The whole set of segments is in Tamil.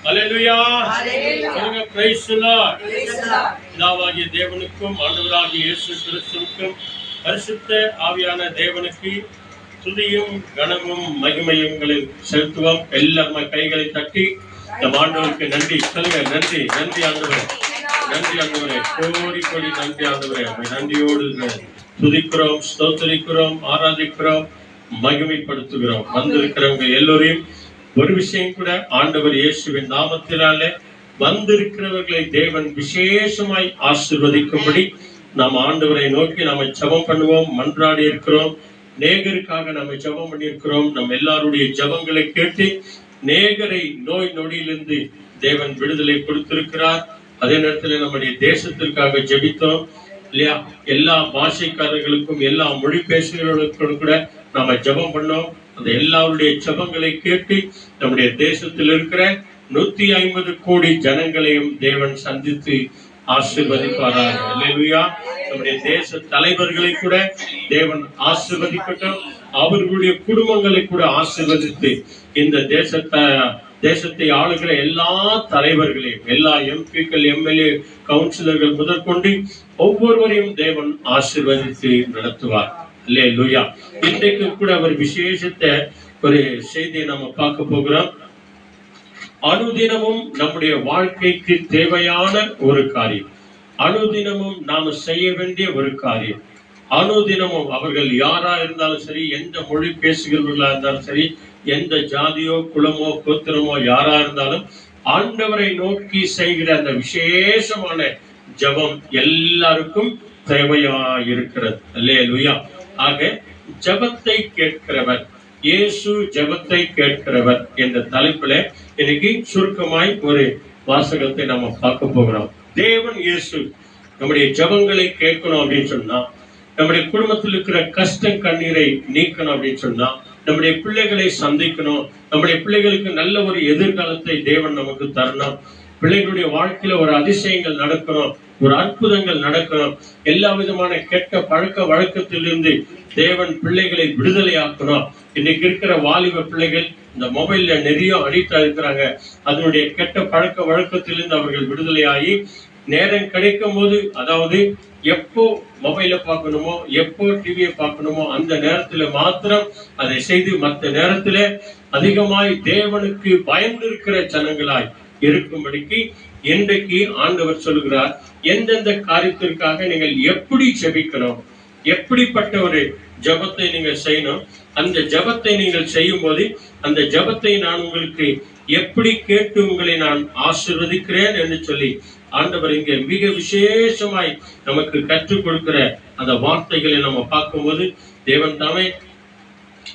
அல்லேலூயா. சொல்லுங்க பிரைஸ் தி லார்ட். பிதாவாகிய தேவனுக்கும் ஆண்டவராகிய இயேசு கிறிஸ்துவுக்கும் பரிசுத்த ஆவியான தேவனுக்கு துதியும் கனமும் மகிமையும் செலுத்துவோம். எல்லாரும் கைகளை தட்டி நம் ஆண்டவருக்கு நன்றி சொல்லுங்க. நன்றி நன்றி ஆண்டவரே, நன்றி ஆண்டவரே, கோடி கோடி நன்றி ஆண்டவரே. நன்றியோடு துதிக்கிறோம், ஸ்தோத்திரிக்கிறோம், ஆராதிக்கிறோம், மகிமைப்படுத்துகிறோம். வந்திருக்கிறவங்க எல்லோரையும் ஒரு விஷயம் கூட ஆண்டவர் இயேசுவின் நாமத்தினாலே வந்திருக்கிறவர்களை தேவன் விசேஷமாய் ஆசீர்வதிக்கும்படி நாம் ஆண்டவரை நோக்கி நாம ஜெபம் பண்ணுவோம். மன்றாடி இருக்கிறோம், நேகருக்காக நாம ஜெபம் பண்ணியிருக்கிறோம். நம்ம எல்லாருடைய ஜெபங்களை கேட்டு நேகரை நோய் நொடியிலிருந்து தேவன் விடுதலை கொடுத்திருக்கிறார். அதே நேரத்தில் நம்முடைய தேசத்திற்காக ஜெபித்தோம் இல்லையா? எல்லா பாஷைக்காரர்களுக்கும் எல்லா மொழி பேசுகிறவர்களுக்கும் கூட நாம ஜெபம் பண்ணோம். அந்த எல்லாருடைய ஜெபங்களை கேட்டு நம்முடைய தேசத்தில் இருக்கிற 150 கோடி ஜனங்களையும் தேவன் சந்தித்து ஆசீர்வதிப்பாராக. அல்லேலூயா. நம்முடைய தேச தலைவர்களை கூட தேவன் ஆசீர்வதிக்கட்டும். அவர்களுடைய குடும்பங்களை கூட ஆசீர்வதித்து இந்த தேசத்தை ஆளுகிற எல்லா தலைவர்களையும், எல்லா எம்பிக்கள், எம்எல்ஏ, கவுன்சிலர்கள் முதற்கொண்டு ஒவ்வொருவரையும் தேவன் ஆசீர்வதித்து நடத்துவார். அல்லேலூயா. இன்றைக்கு கூட ஒரு விசேஷத்தை ஒரு செய்தியை நம்ம பார்க்க போகிறோம். அனுதினமும் நம்முடைய வாழ்க்கைக்கு தேவையான ஒரு காரியம், அனுதினமும் நாம செய்ய வேண்டிய ஒரு காரியம். அனுதினமும் அவர்கள் யாரா இருந்தாலும் சரி, எந்த மொழி பேசுகிறவர்களா இருந்தாலும் சரி, எந்த ஜாதியோ குலமோ கோத்திரமோ யாரா இருந்தாலும் ஆண்டவரை நோக்கி செய்கிற அந்த விசேஷமான ஜெபம் எல்லாருக்கும் தேவையா இருக்கிறது. அல்லேலூயா. ஆக ஜெபத்தை கேட்கிறவர், இயேசு ஜெபத்தை கேட்கிறவர் என்ற தலைப்புல இன்னைக்கு சுருக்கமாய் ஒரு வாசகத்தை நம்ம பார்க்க போகிறோம். தேவன் இயேசு நம்முடைய ஜெபங்களை கேட்கணும் அப்படின்னு சொன்னா, நம்முடைய குடும்பத்தில் இருக்கிற கஷ்டம் கண்ணீரை நீக்கணும் அப்படின்னு சொன்னா, நம்முடைய பிள்ளைகளை சந்திக்கணும், நம்முடைய பிள்ளைகளுக்கு நல்ல ஒரு எதிர்காலத்தை தேவன் நமக்கு தரணும், பிள்ளைகளுடைய வாழ்க்கையில ஒரு அதிசயங்கள் நடக்கணும், ஒரு அற்புதங்கள் நடக்கணும், எல்லா விதமான கெட்ட பழக்க வழக்கத்திலிருந்து தேவன் பிள்ளைகளை விடுதலையாக்கணும். இன்னைக்கு இருக்கிற வாலிப பிள்ளைகள் இந்த மொபைல்ல நிறைய அடிக்ட் இருக்கிறாங்க. அதனுடைய கெட்ட பழக்க வழக்கத்திலிருந்து அவர்கள் விடுதலையாகி நேரம் கிடைக்கும் போது, அதாவது எப்போ மொபைல பார்க்கணுமோ, எப்போ டிவியை பார்க்கணுமோ அந்த நேரத்துல மாத்திரம் அதை செய்து மற்ற நேரத்துல அதிகமாய் தேவனுக்கு பயந்து இருக்கிற ஜனங்களாய் இருக்கும்படிக்கு இன்றைக்கு ஆண்டவர் சொல்லுகிறார். எந்தெந்த காரியத்திற்காக நீங்கள் எப்படி ஜெபிக்கணும், எப்படிப்பட்ட ஒரு ஜெபத்தை நீங்கள் செய்யணும், அந்த ஜெபத்தை நீங்கள் செய்யும் போது அந்த ஜெபத்தை நான் உங்களுக்கு எப்படி கேட்டு உங்களை நான் ஆசீர்வதிக்கிறேன் என்று சொல்லி ஆண்டவர் இங்கே மிக விசேஷமாய் நமக்கு கற்றுக் கொடுக்கிற அந்த வார்த்தைகளை நம்ம பார்க்கும்போது தேவன் தாமே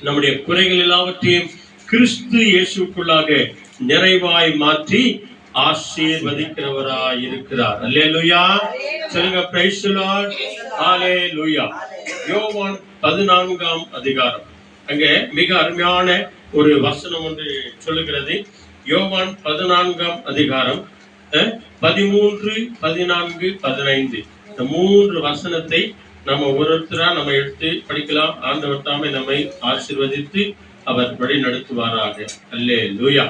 நம்முடைய குறைகள் எல்லாவற்றையும் கிறிஸ்து இயேசுக்குள்ளாக நிறைவாய் மாற்றி ஆசீர்வதிக்கிறவராய் இருக்கிறார். அல்லேலூயா. சொல்லுங்க பிரைஸ் தி லார்ட். அல்லேலூயா. யோவான் 14ஆம் அதிகாரம், அங்க மிக அருமையான ஒரு வசனம் ஒன்று சொல்லுகிறது. யோவான் 14ஆம் அதிகாரம் 13, 14, 15 இந்த 3 வசனத்தை நம்ம ஒருத்தரா நம்ம எடுத்து படிக்கலாம். ஆண்டவர் தாமே நம்மை ஆசீர்வதித்து அவர் வழி நடத்துவாராக. அல்லேலூயா.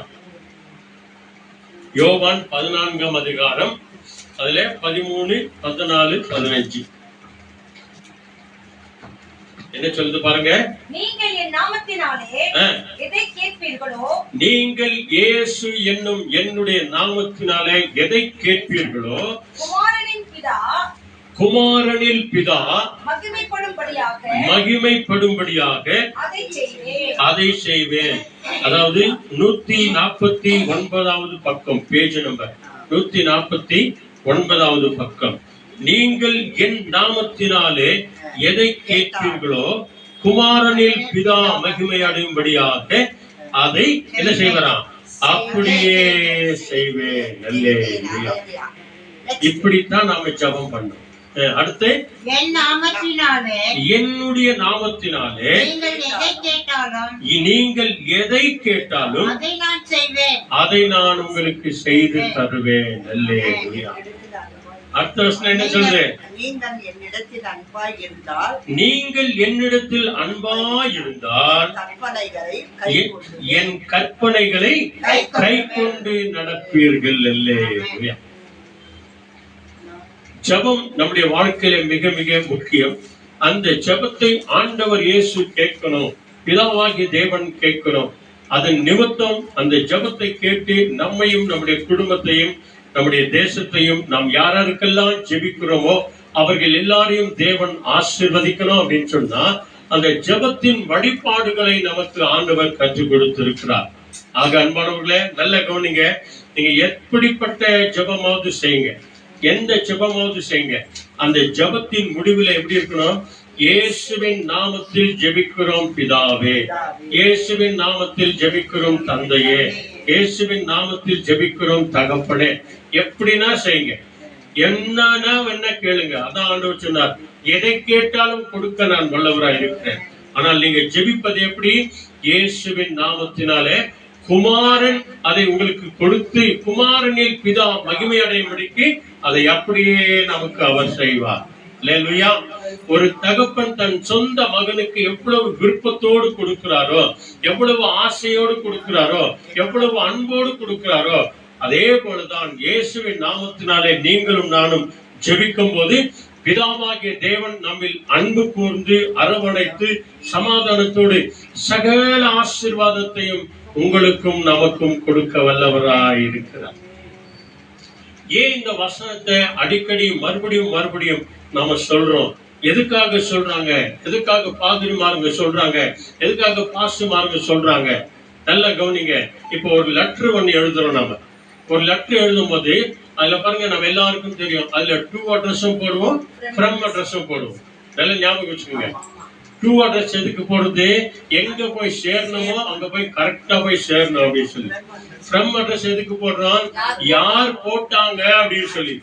யோவான் 14ஆம் அதிகாரம், அதுல 13, 14, 15 என்ன சொல்லுது பாருங்க. நீங்கள் என் நாமத்தினாலே எதை கேட்பீர்களோ, நீங்கள் இயேசு என்னும் என்னுடைய நாமத்தினாலே எதை கேட்பீர்களோ, குமாரனில் பிதா மகிமைப்படும்படியாக அதை செய்வேன். அதாவது 149வது பக்கம், பேஜ் நம்பர் 149வது பக்கம். நீங்கள் என் நாமத்தினாலே எதை கேட்பீர்களோ, குமாரனில் பிதா மகிமை அடையும்படியாக அதை என்ன செய்வராம், அப்படியே செய்வேன். அல்லேலூயா. இப்படித்தான் நாம ஜெபம் பண்ணோம். அடுத்து என்னுடைய நாமத்தினாலே நீங்கள் எதை கேட்டாலும் அதை நான் உங்களுக்கு செய்து தருவேன். அல்லேலூயா. அடுத்த வசனம் என்ன சொல்லுது? நீங்கள் என்னிடத்தில் அன்பாய் இருந்தால் என் கற்பனைகளை கை கொண்டு நடப்பீர்கள். அல்லேலூயா. ஜெபம் நம்முடைய வாழ்க்கையில மிக மிக முக்கியம். அந்த ஜெபத்தை ஆண்டவர் இயேசு கேட்கணும், பிதாவாகிய தேவன் கேட்கணும். அதன் நிமித்தம் அந்த ஜெபத்தை கேட்டு நம்மையும் நம்முடைய குடும்பத்தையும் நம்முடைய தேசத்தையும் நாம் யாருக்கெல்லாம் ஜெபிக்கிறோமோ அவர்கள் எல்லாரையும் தேவன் ஆசீர்வதிக்கணும் அப்படின்னு சொன்னா அந்த ஜெபத்தின் வழிபாடுகளை நமக்கு ஆண்டவர் கற்றுக் கொடுத்திருக்கிறார். ஆக அன்பானவர்களே, நல்ல கவனிங்க. நீங்க எப்படிப்பட்ட ஜெபமாவது செய்யுங்க, எந்த ஜெபமாவது செய்யுங்க, அந்த ஜெபத்தின் முடிவில் எப்படி இருக்கணும்? இயேசுவின் நாமத்தில் ஜெபிக்கிறோம் பிதாவே, இயேசுவின் நாமத்தில் ஜெபிக்கிறோம் தந்தையே, இயேசுவின் நாமத்தில் ஜெபிக்கிறோம் தகப்பனே. எப்படின்னா செய்யுங்க, என்ன கேளுங்க. அதான் ஆண்டவர் சொன்னார், எதை கேட்டாலும் கொடுக்க நான் வல்லவராய் இருக்கிறேன். ஆனால் நீங்க ஜெபிப்பது எப்படி? இயேசுவின் நாமத்தினாலே குமாரன் அதை உங்களுக்கு கொடுத்து குமாரனில் பிதா மகிமை அடையும்படிக்கு அதை அப்படியே நமக்கு அவர் செய்வார். அல்லேலூயா. ஒரு தகப்பன் தன் சொந்த மகனுக்கு எவ்வளவு விருப்பத்தோடு கொடுக்கிறாரோ, எவ்வளவு ஆசையோடு கொடுக்கிறாரோ, எவ்வளவு அன்போடு கொடுக்கிறாரோ, அதே போலதான் இயேசுவின் நாமத்தினாலே நீங்களும் நானும் ஜெபிக்கும் போது பிதாவாகிய தேவன் நம்மில் அன்பு கூர்ந்து அரவணைத்து சமாதானத்தோடு சகல ஆசீர்வாதத்தையும் உங்களுக்கும் நமக்கும் கொடுக்க வல்லவராய் இருக்கிறார். ஏன் இந்த வசனத்தை அடிக்கடி மறுபடியும் நாம சொல்றோம்? எதுக்காக சொல்றாங்க? எதுக்காக பாதிரிமாருங்க சொல்றாங்க? எதுக்காக பாஸ்டர்மாருங்க சொல்றாங்க? நல்லா கவனிங்க. இப்போ ஒரு லெட்டர் ஒன்னு எழுதுறோம். நாம ஒரு லெட்டர் எழுதும் போது அதுல பாருங்க, நம்ம எல்லாருக்கும் தெரியும், அதுல டு அட்ரஸும் போடுவோம், ஃப்ரம் அட்ரஸும் போடுவோம். நல்லா ஞாபகம் வச்சுக்கோங்க. டு அட்ரஸ் எதுக்கு போடுறது? எங்க போய் சேரணுமோ அங்க போய் கரெக்டா போய் சேரணும் அப்படின்னு சொல்லி. ஃப்ரம் அட்ரஸ் எதுக்கு போடுறோம்? யார் போட்டாங்க அப்படின்னு சொல்லி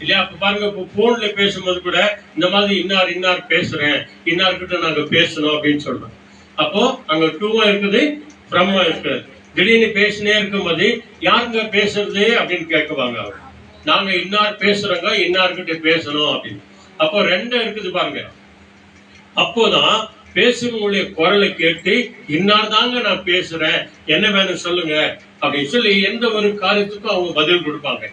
இல்லையா? அப்ப பாருங்க, இப்போ போன்ல பேசும்போது கூட இந்த மாதிரி இன்னார் பேசுறேன், இன்னார்கிட்ட நாங்க பேசணும் அப்படின்னு சொல்றோம். அப்போ அங்க டூவா இருக்குது, ஃப்ரம்மா இருக்குது. திடீர்னு பேசினே இருக்கும்போது யாருங்க பேசுறது அப்படின்னு கேட்குவாங்க. நாங்க இன்னார் பேசுறோங்க, இன்னார்கிட்ட பேசணும் அப்படின்னு. அப்போ ரெண்டும் இருக்குது பாருங்க. அப்போதான் பேசுறவங்களுடைய குரலை கேட்டு இன்னார் தாங்க நான் பேசுறேன், என்ன வேணும் சொல்லுங்க அப்படின்னு சொல்லி எந்த ஒரு காரியத்துக்கும் அவங்க பதில் கொடுப்பாங்க.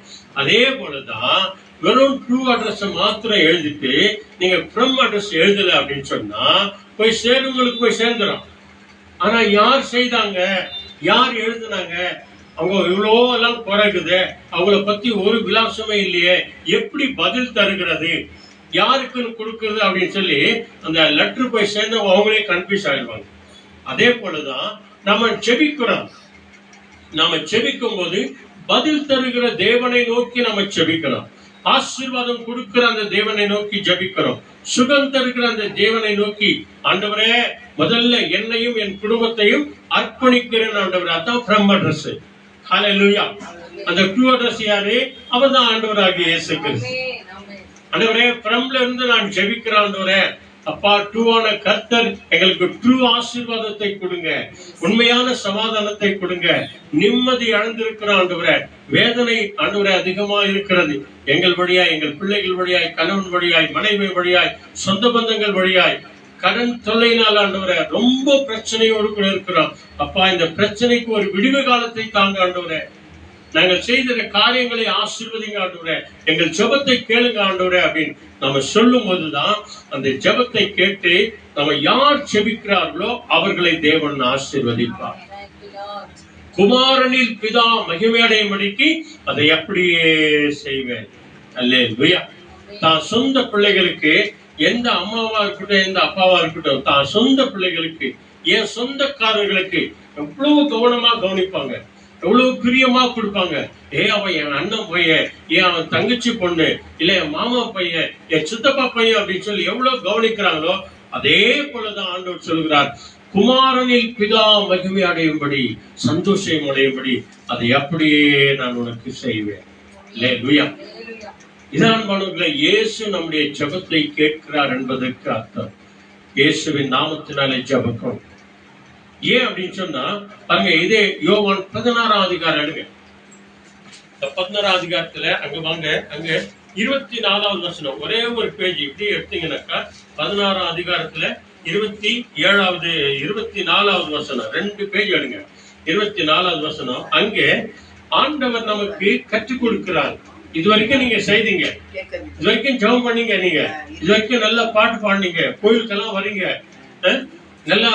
அதே போலதான் வெறும் ட்ரூ அட்ரஸ் மாத்திரம் எழுதிட்டு நீங்க ஃப்ரம் அட்ரஸ் எழுதல அப்படின்னு சொன்னா போய் சேருங்களுக்கு போய் சேர்ந்துடும். ஆனா யார் செய்தாங்க, யார் எழுதுனாங்க, அவங்க இவ்வளோ எல்லாம் குறைக்குது, அவங்கள பத்தி ஒரு விலாசமே இல்லையே, எப்படி பதில் தருகிறது, யாருக்குன்னு கொடுக்கறது அப்படின்னு சொல்லி அந்த லெட்டர் போய் சேர்ந்து அவங்களே கன்ஃபியூஸ் ஆயிடுவாங்க. அதே போலதான் நம்ம செபிக்கிறோம். நாம செபிக்கும் போது பதில் தருகிற தேவனை நோக்கி நம்ம செபிக்கிறோம். ஆசீர்வாதம் கொடுக்கிற அந்த தேவனை நோக்கி ஜெபிக்கிறோம். சுகம் தருகிற அந்த தேவனை நோக்கி, ஆண்டவரே முதல்ல என்னையும் என் குடும்பத்தையும் அர்ப்பணிக்கிறேன் ஆண்டவரே. அதான் ஃப்ரம் அட்ரஸ். ஹல்லேலூயா. அந்த ட்ரூ அட்ரஸ் யாரு? அவர்தான் ஆண்டவராகிய இயேசு கிறிஸ்து. ஆண்டவரே ஃப்ரம்ல இருந்து நான் ஜெபிக்கிறேன் ஆண்டவரே. அப்பா, ட்ரூவான கர்த்தர் எங்களுக்கு ட்ரூ ஆசீர்வாதத்தை கொடுங்க, உண்மையான சமாதானத்தை கொடுங்க. நிம்மதி அடைந்திருக்கிற ஆண்டவரே, வேதனை ஆண்டவரே அதிகமா இருக்கிறது. எங்கள் வழியாய், எங்கள் பிள்ளைகள் வழியாய், கணவன் வழியாய், மனைவி வழியாய், சொந்த பந்தங்கள் வழியாய், கடன் தொல்லையினால் ஆண்டவரே ரொம்ப பிரச்சனையோடு கூட இருக்கிறோம். அப்பா, இந்த பிரச்சனைக்கு ஒரு விடிவு காலத்தை தாங்க ஆண்டவரே. நாங்கள் செய்த காரியங்களை ஆசீர்வதிங்க ஆண்டவரே, எங்கள் ஜெபத்தை கேளுங்க ஆண்டவரே அப்படின்னு நம்ம சொல்லும் போதுதான் அந்த ஜெபத்தை கேட்டு நம்ம யார் ஜெபிக்கிறார்களோ அவர்களை தேவன் ஆசீர்வதிப்பார். குமாரனில் பிதா மகிமையடையும்படிக்கு அதை அப்படியே செய்வேன். அல்லேலூயா. தான் சொந்த பிள்ளைகளுக்கு, எந்த அம்மாவா இருக்கட்டும், எந்த அப்பாவா இருக்கட்டும், தான் சொந்த பிள்ளைகளுக்கு, என் சொந்தக்காரர்களுக்கு எவ்வளவு கவனமா கவனிப்பாங்க, எவ்வளவு பிரியமா கொடுப்பாங்க. அவன் என் அண்ணன் பையன், அவன் தங்கச்சி பொண்ணு, இல்ல என் மாமா பையன், என் சித்தப்பா பையன் அப்படின்னு சொல்லி எவ்வளவு கவனிக்கிறாங்களோ அதே போலதான் ஆண்டவர் சொல்கிறார், குமாரனில் பிதா மகிமை அடையும்படி, சந்தோஷம் அடையும்படி அதை அப்படியே நான் உனக்கு செய்வேன். அல்லேலூயா. இதான் மனதில இயேசு நம்முடைய ஜெபத்தை கேட்கிறார் என்பதற்கு அர்த்தம். இயேசுவின் நாமத்தினாலே ஜெபிக்கும். ஏன் அப்படின்னு சொன்னா பாருங்க, இதே யோவான் 16ஆம் அதிகாரம் எடுங்க. 16ஆம் அதிகாரத்துல அங்க வாங்க, அங்க 24வது வசனம், ஒரே ஒரு பேஜ் இப்படி எடுத்தீங்கன்னாக்கா 16ஆம் அதிகாரத்துல 24வது வசனம், 2 பேஜ் எடுங்க. 24வது வசனம், அங்கே ஆண்டவர் நமக்கு கற்றுக் கொடுக்கிறார். இது வரைக்கும் நீங்க செய்தீங்க, இது வரைக்கும் ஜெபம் பண்ணீங்க, நீங்க இது வரைக்கும் நல்லா பாட்டு பாடுனீங்க, கோயிலுக்கெல்லாம் வரீங்க, நல்லா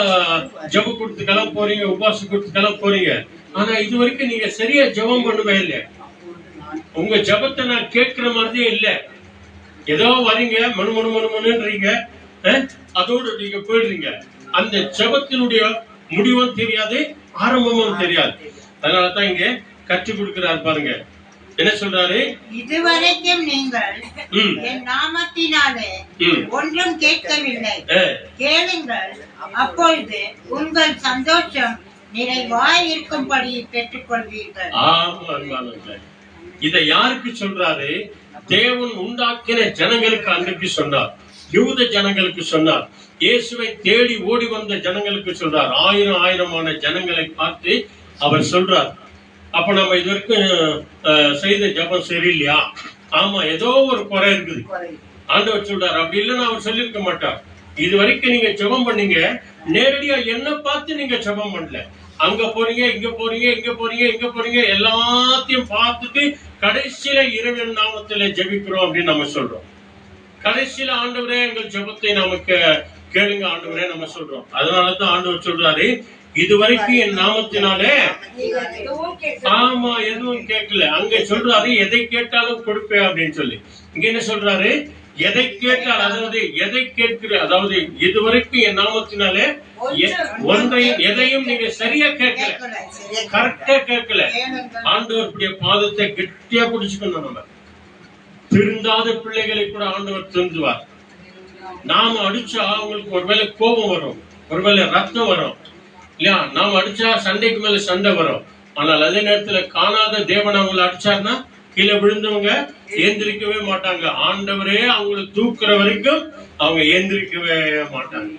ஜெப கூட்டத்துக்கெல்லாம் போறீங்க, உபவாச கூட்டத்துக்கெல்லாம் போறீங்க. ஆனா இது வரைக்கும் நீங்க சரியா ஜெபம் பண்ணவே இல்லை. உங்க ஜெபத்தை நான் கேட்கிற மாதிரியே இல்ல. ஏதோ வரீங்க, மனுன்றீங்க, அதோடு நீங்க போயிடுறீங்க. அந்த ஜெபத்தினுடைய முடிவும் தெரியாது, ஆரம்பமும் தெரியாது. அதனாலதான் இங்க கற்றுக் கொடுக்கிறார் பாருங்க. என்ன சொல்றாரு? இதுவரைக்கும் நீங்கள் என் நாமத்தினாலே ஒன்றும் கேட்கவில்லை, கேளுங்கள், அப்பொழுது உங்கள் சந்தோஷம் நிறைவாய் இருக்கும்படி பெற்றுக் கொள்வீர்கள். இதை யாருக்கு சொல்றாரு? தேவன் உண்டாக்கின ஜனங்களுக்கு அன்றைக்கு சொன்னார், யூத ஜனங்களுக்கு சொன்னார், இயேசுவை தேடி ஓடி வந்த ஜனங்களுக்கு சொல்றார், ஆயிரமான ஜனங்களை பார்த்து அவர் சொல்றார். அப்ப நம்ம இது வரைக்கும் செய்த ஜபம் சரியில்லையா? ஆமா, ஏதோ ஒரு குறை இருக்குது. ஆண்டவர் சொல்றார், அப்படி இல்லைன்னு அவர் சொல்லியிருக்க மாட்டார். இது வரைக்கும் நீங்க ஜெபம் பண்ணீங்க, நேரடியா என்ன பார்த்து நீங்க ஜெபம் பண்ணல. அங்க போறீங்க, இங்க போறீங்க, இங்க போறீங்க, இங்க போறீங்க, எல்லாத்தையும் பார்த்துட்டு கடைசியில இறைவன் நாமத்துல ஜெபிக்கிறோம் அப்படின்னு நம்ம சொல்றோம். கடைசியில ஆண்டவரே எங்கள் ஜெபத்தை நமக்கு கேளுங்க ஆண்டவரே நம்ம சொல்றோம். அதனாலதான் ஆண்டவர் சொல்றாரு, இதுவரைக்கும் என் நாமத்தினாலே ஆமா எதுவும் கேட்கல. அங்க சொல்றாரு, எதை கேட்டாலும் கொடுப்பேன் அப்படின்னு சொல்லி. இங்க என்ன சொல்றாரு? எதை கேட்டால், அதாவது எதை கேட்கிற, அதாவது இதுவரைக்கும் என் நாமத்தினாலே ஒன்றையும் எதையும் நீங்க சரியா கேட்கல, கரெக்டா கேட்கல. ஆண்டவருடைய பாதத்தை கெட்டியா பிடிச்சுக்கணும். நம்ம திருந்தாத பிள்ளைகளை கூட ஆண்டவர் திருந்துவார். நாம அடிச்சா அவங்களுக்கு ஒருவேளை கோபம் வரும், ஒருவேளை ரத்தம் வரும் இல்லையா? நாம அடிச்சா சண்டைக்கு மேல சண்டை வரும். ஆனால் அதே நேரத்துல காணாத தேவன் அவங்களை அடிச்சாருன்னா கீழே விழுந்தவங்க ஏந்திரிக்கவே மாட்டாங்க. ஆண்டவரே அவங்களை தூக்குற வரைக்கும் அவங்க ஏந்திரிக்கவே மாட்டாங்க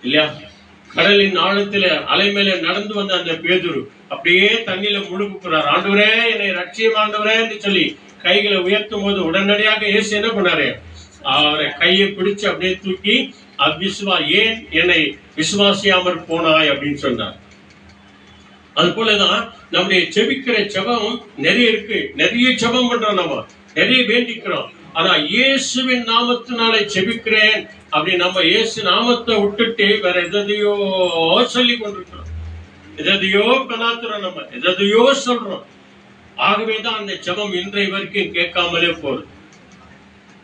இல்லையா? கடலின் ஆழத்துல அலை மேல நடந்து வந்த அந்த பேதுரு அப்படியே தண்ணியில முழுக்கு போறாரு. ஆண்டவரே என்னை ரட்சியம் ஆண்டவரே என்று சொல்லி கைகளை உயர்த்தும் போது உடனடியாக இயேசு என்ன பண்ணாரு? அவரை கையை பிடிச்சு அப்படியே தூக்கி, ஏன் என்னை விசுவாசியாமற் போனாய் அப்படின்னு சொன்னார். அது போலதான் நம்முடைய செபிக்கிற ஜெபம் நிறைய இருக்கு. நிறைய ஜெபம் பண்றோம், நம்ம நிறைய வேண்டிக்கிறோம். ஆனா இயேசுவின் நாமத்தினாலே செபிக்கிறேன் அப்படி நம்ம இயேசு நாமத்தை விட்டுட்டு வேற எதையோ சொல்லி கொண்டிருக்கிறோம், எதையோ கலாத்துறோம், நம்ம எதையோ சொல்றோம். ஆகவேதான் அந்த ஜெபம் இன்றைய வரைக்கும் கேட்காமலே போகுது.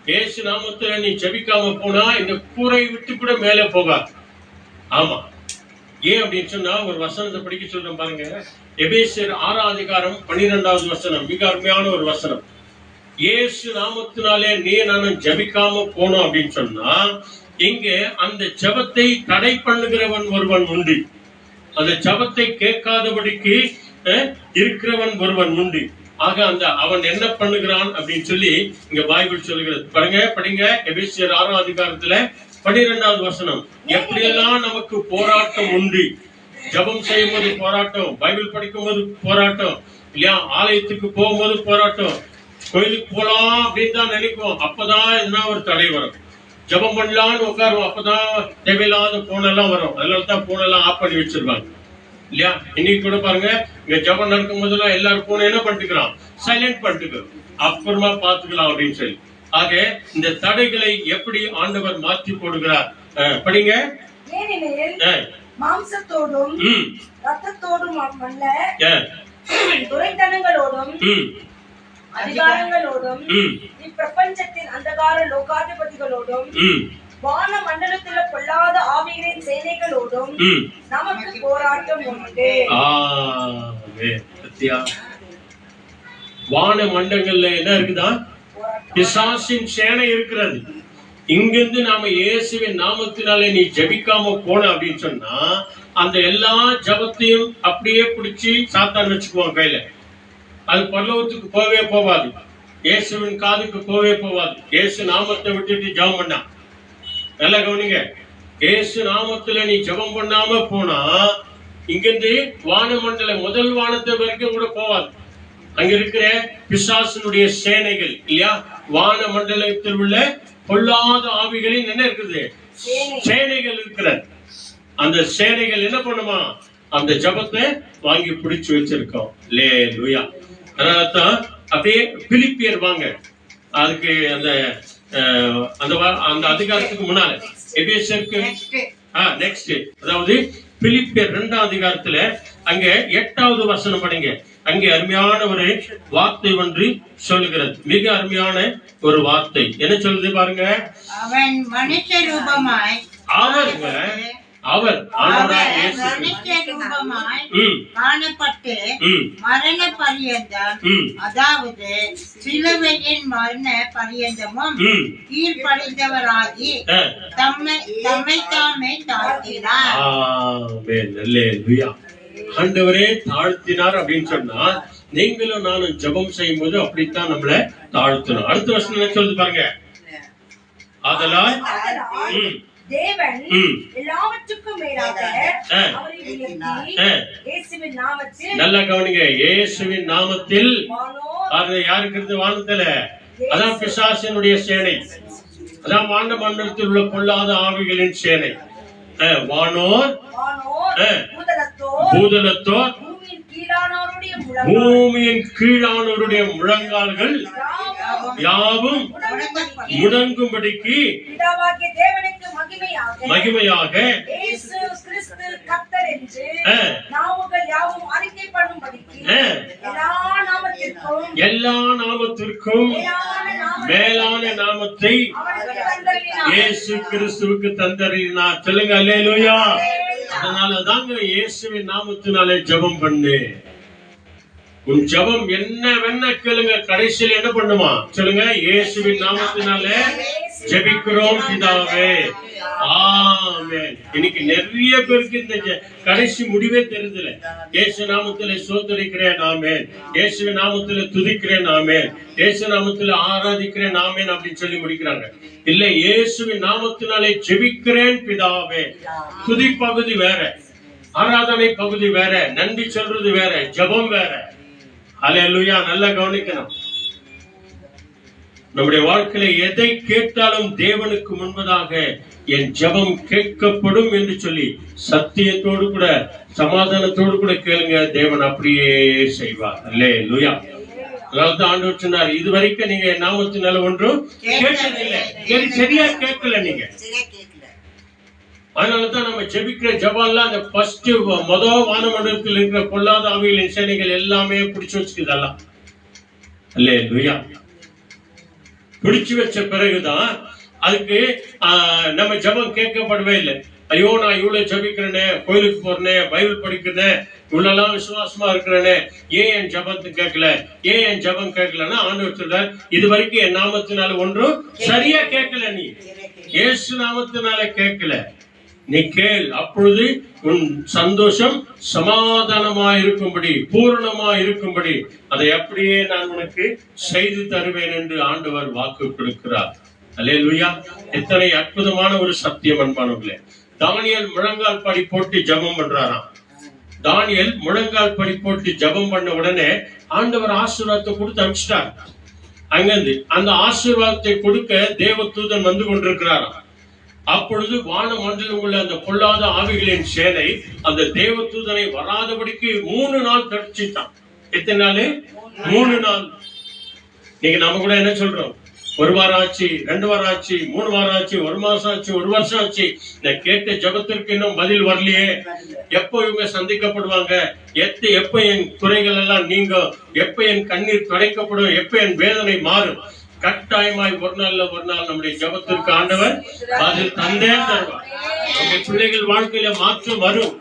இயேசு நாமத்துல நீ ஜெபிக்காம போனா இந்த கூரை விட்டு கூட மேலே போகாது. ஆமா, ஏன் அப்படின்னு சொன்னா ஒரு வசனத்தை படிக்க சொல்றேன் பாருங்க. எபேசியர் 6ஆம் அதிகாரம் 12வது வசனம், மிக அருமையான ஒரு வசனம். இயேசு நாமத்தினாலே நீ நானும் ஜெபிக்காம போனோம் அப்படின்னு சொன்னா, இங்கே அந்த ஜெபத்தை தடை பண்ணுகிறவன் ஒருவன் உண்டு, அந்த ஜெபத்தை கேட்காதபடிக்கு இருக்கிறவன் ஒருவன் உண்டு. ஆக அந்த அவன் என்ன பண்ணுகிறான் அப்படின்னு சொல்லி இங்க பைபிள் சொல்லுகிறது. பாருங்க, படிங்க. எபேசியர் 6ஆம் அதிகாரத்துல 12வது வசனம். எப்படியெல்லாம் நமக்கு போராட்டம் உண்டு. ஜெபம் செய்யும் போது போராட்டம், பைபிள் படிக்கும் போது போராட்டம் இல்லையா? ஆலயத்துக்கு போகும்போது போராட்டம், கோயிலுக்கு போலாம் அப்படின்னு தான் நினைக்கும், அப்பதான் எதுனா ஒரு தடை வரும். ஜெபம் பண்ணலான்னு உட்காருவோம், அப்பதான் தேவையில்லாத போன் எல்லாம் வரும். அதனாலதான் போன் எல்லாம் ஆஃப் பண்ணி வச்சிருவாங்க இல்லையா? இன்னைக்கு கூட பாருங்க, இங்க ஜெபம் நடக்கும் போதெல்லாம் எல்லாரும் போன என்ன பண்ணிட்டுக்கிறான்? சைலண்ட் பண்ணிட்டு அப்புறமா பாத்துக்கலாம் அப்படின்னு சொல்லி. ஆக இந்த தடைகளை எப்படி ஆண்டவர் மாற்றி போடுகிறார்? படிங்க. மாம்சத்தோடும் ரத்தத்தோடும் அல்ல, துரைத்தனங்களோடும் அதிகாரங்களோடும் இப்பிரபஞ்சத்தின் அந்தகார லோகாதிபதிகளோடும் வான மண்டலத்துல பொல்லாத ஆவிகளின் சேனைகளோடும் நமக்கு போராட்டம் உண்டு. வான மண்டலங்கள்ல என்ன இருக்குதா? பிசாசின் சேனை இருக்கிறது. இங்கிருந்து நாம இயேசுவின் நாமத்தினாலே நீ ஜெபிக்காம போன அப்படின்னு சொன்னா, அந்த எல்லா ஜபத்தையும் அப்படியே பிடிச்சி சாத்தான் வச்சுக்குவான் கையில. அது பரலோகத்துக்கு போவே போவாது, இயேசுவின் காதுக்கு போவே போவாது. இயேசு நாமத்தை விட்டுட்டு ஜெபம் பண்ணா, நல்லா கவனிங்க, இயேசு நாமத்துல நீ ஜெபம் பண்ணாம போனா இங்கிருந்து வானமண்டல முதல் வானத்தை வரைக்கும் கூட போவாது. அங்க இருக்கிற பிசாசினுடைய சேனைகள் இல்லையா, வான மண்டலத்தில் உள்ள பொல்லாத ஆவிகளின் என்ன இருக்குது, சேனைகள் இருக்கிறது. அந்த சேனைகள் என்ன பண்ணுமா, அந்த ஜபத்தை வாங்கி பிடிச்சு வச்சிருக்கோம். அல்லேலூயா. அதனாலதான் அப்படியே பிலிப்பியர் வாங்க, அதுக்கு அந்த அந்த அதிகாரத்துக்கு முன்னால எபேசியருக்கு நெக்ஸ்ட், அதாவது பிலிப்பியர் 2ஆம் அதிகாரத்துல அங்க 8வது வசனம் படிங்க. அங்கே அருமையான ஒரு வார்த்தை ஒன்று சொல்லுகிறது, மிக அருமையான ஒரு வார்த்தை. என்ன சொல்லுது பாருங்க. அவன் மனுஷ ரூபமாய் அவர் காணப்பட்டு மரண பரியந்தம், அதாவது சிலுவையின் மரண பரியந்தமும் கீழ்ப்படிந்தவராகி தம்மை தாமே தாழ்த்தினார். ஆண்டவரே தாழ்த்தினார் அப்படின்னு சொன்னா, நீங்களும் நானும் ஜெபம் செய்யும் போது அப்படித்தான் நம்மள தாழ்த்தணும். அடுத்த வருஷம் என்ன சொல்லுது பாருங்க. அதனால் தேவன் எல்லாவற்றுக்கும் மேலாக அவரை உயர்த்தி இயேசுவின் நாமத்தில், நல்லா கவனிங்க, இயேசுவின் நாமத்தில், அது யாருக்கு வானத்துல, அதான் பிசாசினுடைய சேனை, அதான் வான மண்டலத்தில் உள்ள பொல்லாத ஆவிகளின் சேனை. வானோர், பூதலத்தோர், பூமியின் கீழானோருடைய முழங்கால்கள் யாவும் முடங்கும்படிக்கு மகிமையாக எல்லா நாமத்திற்கும் மேலான நாமத்தை இயேசு கிறிஸ்துவுக்கு தந்தறினார். சொல்லுங்க அல்லேலூயா. அதனாலதாங்க இயேசுவின் நாமத்தினாலே ஜெபம் பண்ணு. உன் ஜெபம் என்ன கேளுங்க, கடைசியில் என்ன பண்ணுமா சொல்லுங்க, இயேசுவின் நாமத்தினாலே ஜெபிக்கிறோம் பிதாவே, ஆமென். இன்னைக்கு நிறைய பேருக்கு இந்த கடைசி முடிவே தெரிஞ்சல. இயேசு நாமத்திலே சோதரிக்கிறேன் ஆமென், இயேசுவின் நாமத்திலே துதிக்கிறேன் ஆமென், இயேசு நாமத்திலே ஆராதிக்கிறேன் ஆமென் அப்படின்னு சொல்லி முடிக்கிறாங்க. இல்ல, இயேசுவின் நாமத்தினாலே ஜெபிக்கிறேன் பிதாவே. துதி பகுதி வேற, ஆராதனை பகுதி வேற, நன்றி சொல்றது வேற, ஜெபம் வேற. அல்லேலூயா. நல்லா கவனிக்கணும். நம்முடைய வாழ்க்கையில எதை கேட்டாலும் தேவனுக்கு முன்பதாக என் ஜெபம் கேட்கப்படும் என்று சொல்லி சத்தியத்தோடு கூட சமாதானத்தோடு கூட கேளுங்க, தேவன் அப்படியே செய்வார். அல்லேலூயா. அதாவது ஆண்டவர் சொன்னார், இதுவரைக்கும் நீங்க நாமத்தினால ஒன்றும் கேட்டதில்லை, சரியா கேட்கல நீங்க. அதனாலதான் நம்ம ஜெபிக்கிற ஜெபம்லாம் அந்த ஃபர்ஸ்ட் முதல் வானமண்டலத்தில் இருக்கிற பொல்லாத ஆவிகளின் சேனைகள் எல்லாமே பிடிச்சு வச்சுக்குதெல்லாம். அல்லேலூயா. பிடிச்சு வச்ச பிறகுதான் அதுக்கு நம்ம ஜெபம் கேட்கப்படவே இல்லை. ஐயோ, நான் இவ்வளவு ஜெபிக்கிறேனே, கோயிலுக்கு போறேனே, பைபிள் படிக்கிறேனே, இவ்வளவு விசுவாசமா இருக்கிறேனே, ஏன் என் ஜெபத்தை கேட்கல, ஏன் என் ஜெபம் கேட்கலன்னா ஆண்டவர் சொல்றார், இது வரைக்கும் என் நாமத்தினால ஒன்றும் சரியா கேட்கல, நீ இயேசு நாமத்தினால கேட்கல, நீ கேள், அப்பொழுது உன் சந்தோஷம் சமாதானமா இருக்கும்படி, பூரணமா இருக்கும்படி அதை அப்படியே நான் உனக்கு செய்து தருவேன் என்று ஆண்டவர் வாக்கு கொடுக்கிறார். அல்லேலூயா. எத்தனை அற்புதமான ஒரு சத்தியம் அன்பானவர்களே. தானியேல் முழங்கால் படி போட்டு ஜெபம் பண்றாராம். தானியேல் முழங்கால் படி போட்டு ஜெபம் பண்ண உடனே ஆண்டவர் ஆசீர்வாதத்தை கொடுத்து அனுப்பிச்சிட்டார். அங்கிருந்து அந்த ஆசீர்வாதத்தை கொடுக்க தேவ தூதன் வந்து கொண்டிருக்கிறாராம். அப்பொழுது வான மண்டலம் உள்ள அந்த பொல்லாத ஆவிகளின் சேனை அந்த தேவ தூதனை வராதபடிக்கு 3 நாள் தடுச்சுட்டான். எத்தனை நாள்? 3 நாள். நீங்க நம்ம கூட என்ன சொல்றோம், 1 வாரம் ஆச்சு, 2 வாரம் ஆச்சு, 3 வாரம் ஆச்சு, 1 மாசம் ஆச்சு, 1 வருஷம் ஆச்சு, நான் கேட்ட ஜெபத்திற்கு இன்னும் பதில் வரலையே, எப்போ இவங்க சந்திக்கப்படுவாங்க, எப்ப என் குறைகள் எல்லாம் நீங்க, எப்ப என் கண்ணீர் துடைக்கப்படும், எப்ப என் வேதனை மாறும். கட்டாயமாய் ஒரு நாள் நம்முடைய ஜெபத்திற்கு ஆண்டவர் பதில் தந்தே தருவார். உங்க பிள்ளைகள் வாழ்க்கையில மாற்றம் வரும்,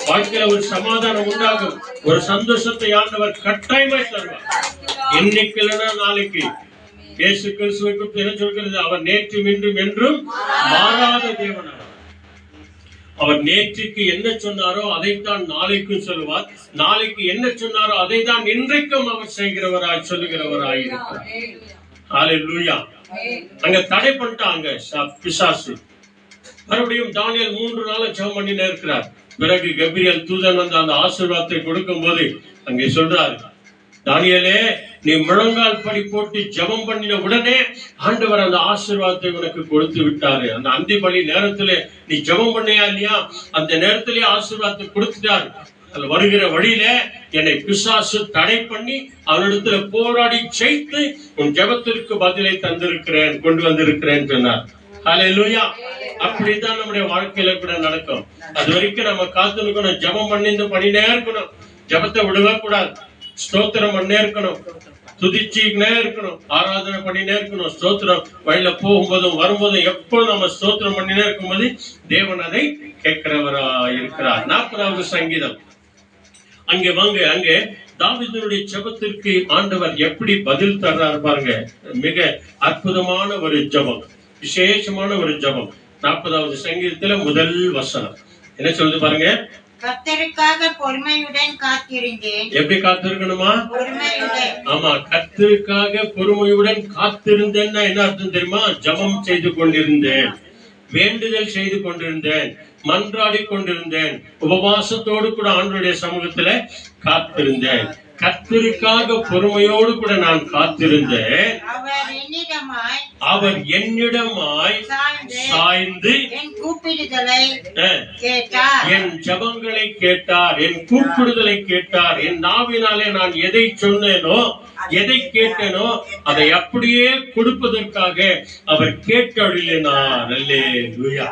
வாழ்க்கையில ஒரு சமாதானம் உண்டாகும், ஒரு சந்தோஷத்தை ஆண்டவர் கட்டாயமாய் தருவார். இன்னைக்கு இல்லைன்னா நாளைக்கு. இயேசு கிறிஸ்துவை குறித்து என்ன சொல்கிறது, அவர் நேற்றும் இன்றும் என்றும் மாறாத தேவனார். அவர் நேற்றுக்கு என்ன சொன்னாரோ அதைத்தான் நாளைக்கும் சொல்லுவார், நாளைக்கு என்ன சொன்னாரோ அதை தான் இன்றைக்கும் அவர் செய்கிறவராய் சொல்லுகிறவராய் இருக்கிறார். ஹல்லேலூயா. அங்க தடை பண்ணிட்டாங்க பிசாசு. மறுபடியும் தானியேல் 3 நாள் ஜெபம் பண்ணினே இருக்கிறார். பிறகு கபிரியேல் தூதன் வந்து அந்த ஆசீர்வாதத்தை கொடுக்கும் போது அங்கே சொல்றாரு, தானியேலே, நீ முழங்கால் படி போட்டு ஜெபம் பண்ணின உடனே ஆண்டவர் அந்த ஆசீர்வாதத்தை உனக்கு கொடுத்து விட்டாரு. அந்த அந்தி பலி நேரத்துல நீ ஜெபம் பண்ணியா இல்லையா, அந்த நேரத்திலேயே ஆசீர்வாதத்தை கொடுத்துட்டாரு. அதுல வருகிற வழியில என்னை பிசாசு தடை பண்ணி அவனிடத்துல போராடி ஜெயித்து உன் ஜெபத்திற்கு பதிலை தந்திருக்கிறேன், கொண்டு வந்திருக்கிறேன் சொன்னார். ஹல்லேலூயா. அப்படித்தான் நம்முடைய வாழ்க்கையில கூட நடக்கும். அது வரைக்கும் நம்ம காத்துக்கணும், ஜெபம் பண்ணினே இருக்கணும், ஜெபத்தை விடவே கூடாது, ஸ்தோத்திரம் பண்ணே இருக்கணும், துதிச்சுக்கினே இருக்கணும், ஆராதனை பண்ணினே இருக்கணும். ஸ்தோத்திரம் வழியில போகும்போதும் வரும்போதும் எப்பொழுதும் நம்ம ஸ்தோத்திரம் பண்ணினே இருக்கும்போது தேவன் அதை கேட்கிறவரா இருக்கிறார். 40வது சங்கீதம். அங்கே வாங்க, அங்கே தாவீதுடைய ஜெபத்திற்கு ஆண்டவர் எப்படி பதில் தர்றாரு பாருங்க. மிக அற்புதமான ஒரு ஜெபம், விசேஷமான ஒரு ஜெபம். 40வது சங்கீதத்துல முதல் வசனம் என்ன சொல்லுது பாருங்க. கர்த்தருக்காக பொறுமையுடன் காத்திருந்தேன். எப்படி காத்திருக்கணுமா? பொறுமையுடன். ஆமா, கர்த்தருக்காக பொறுமையுடன் காத்திருந்தேன்னா என்ன அர்த்தம் தெரியுமா? ஜெபம் செய்து கொண்டிருந்தேன், வேண்டுதல் செய்து கொண்டிருந்தேன், மன்றாடி கொண்டிருந்தேன், உபவாசத்தோடு கூட ஆண்டவருடைய சமூகத்துல காத்திருந்தேன். கர்த்தருக்காக பொறுமையோடு கூட நான் காத்திருந்தேன். அவர் என்னிடமாய் சாய்ந்து என் கூப்பிடுதலை கேட்டார், என் ஜெபங்களை கேட்டார், என் கூப்பிடுதலை கேட்டார். என் நாவினாலே நான் எதை சொன்னேனோ, எதை கேட்டேனோ அதை அப்படியே கொடுப்பதற்காக அவர் கேட்டருளினார். அல்லேலூயா.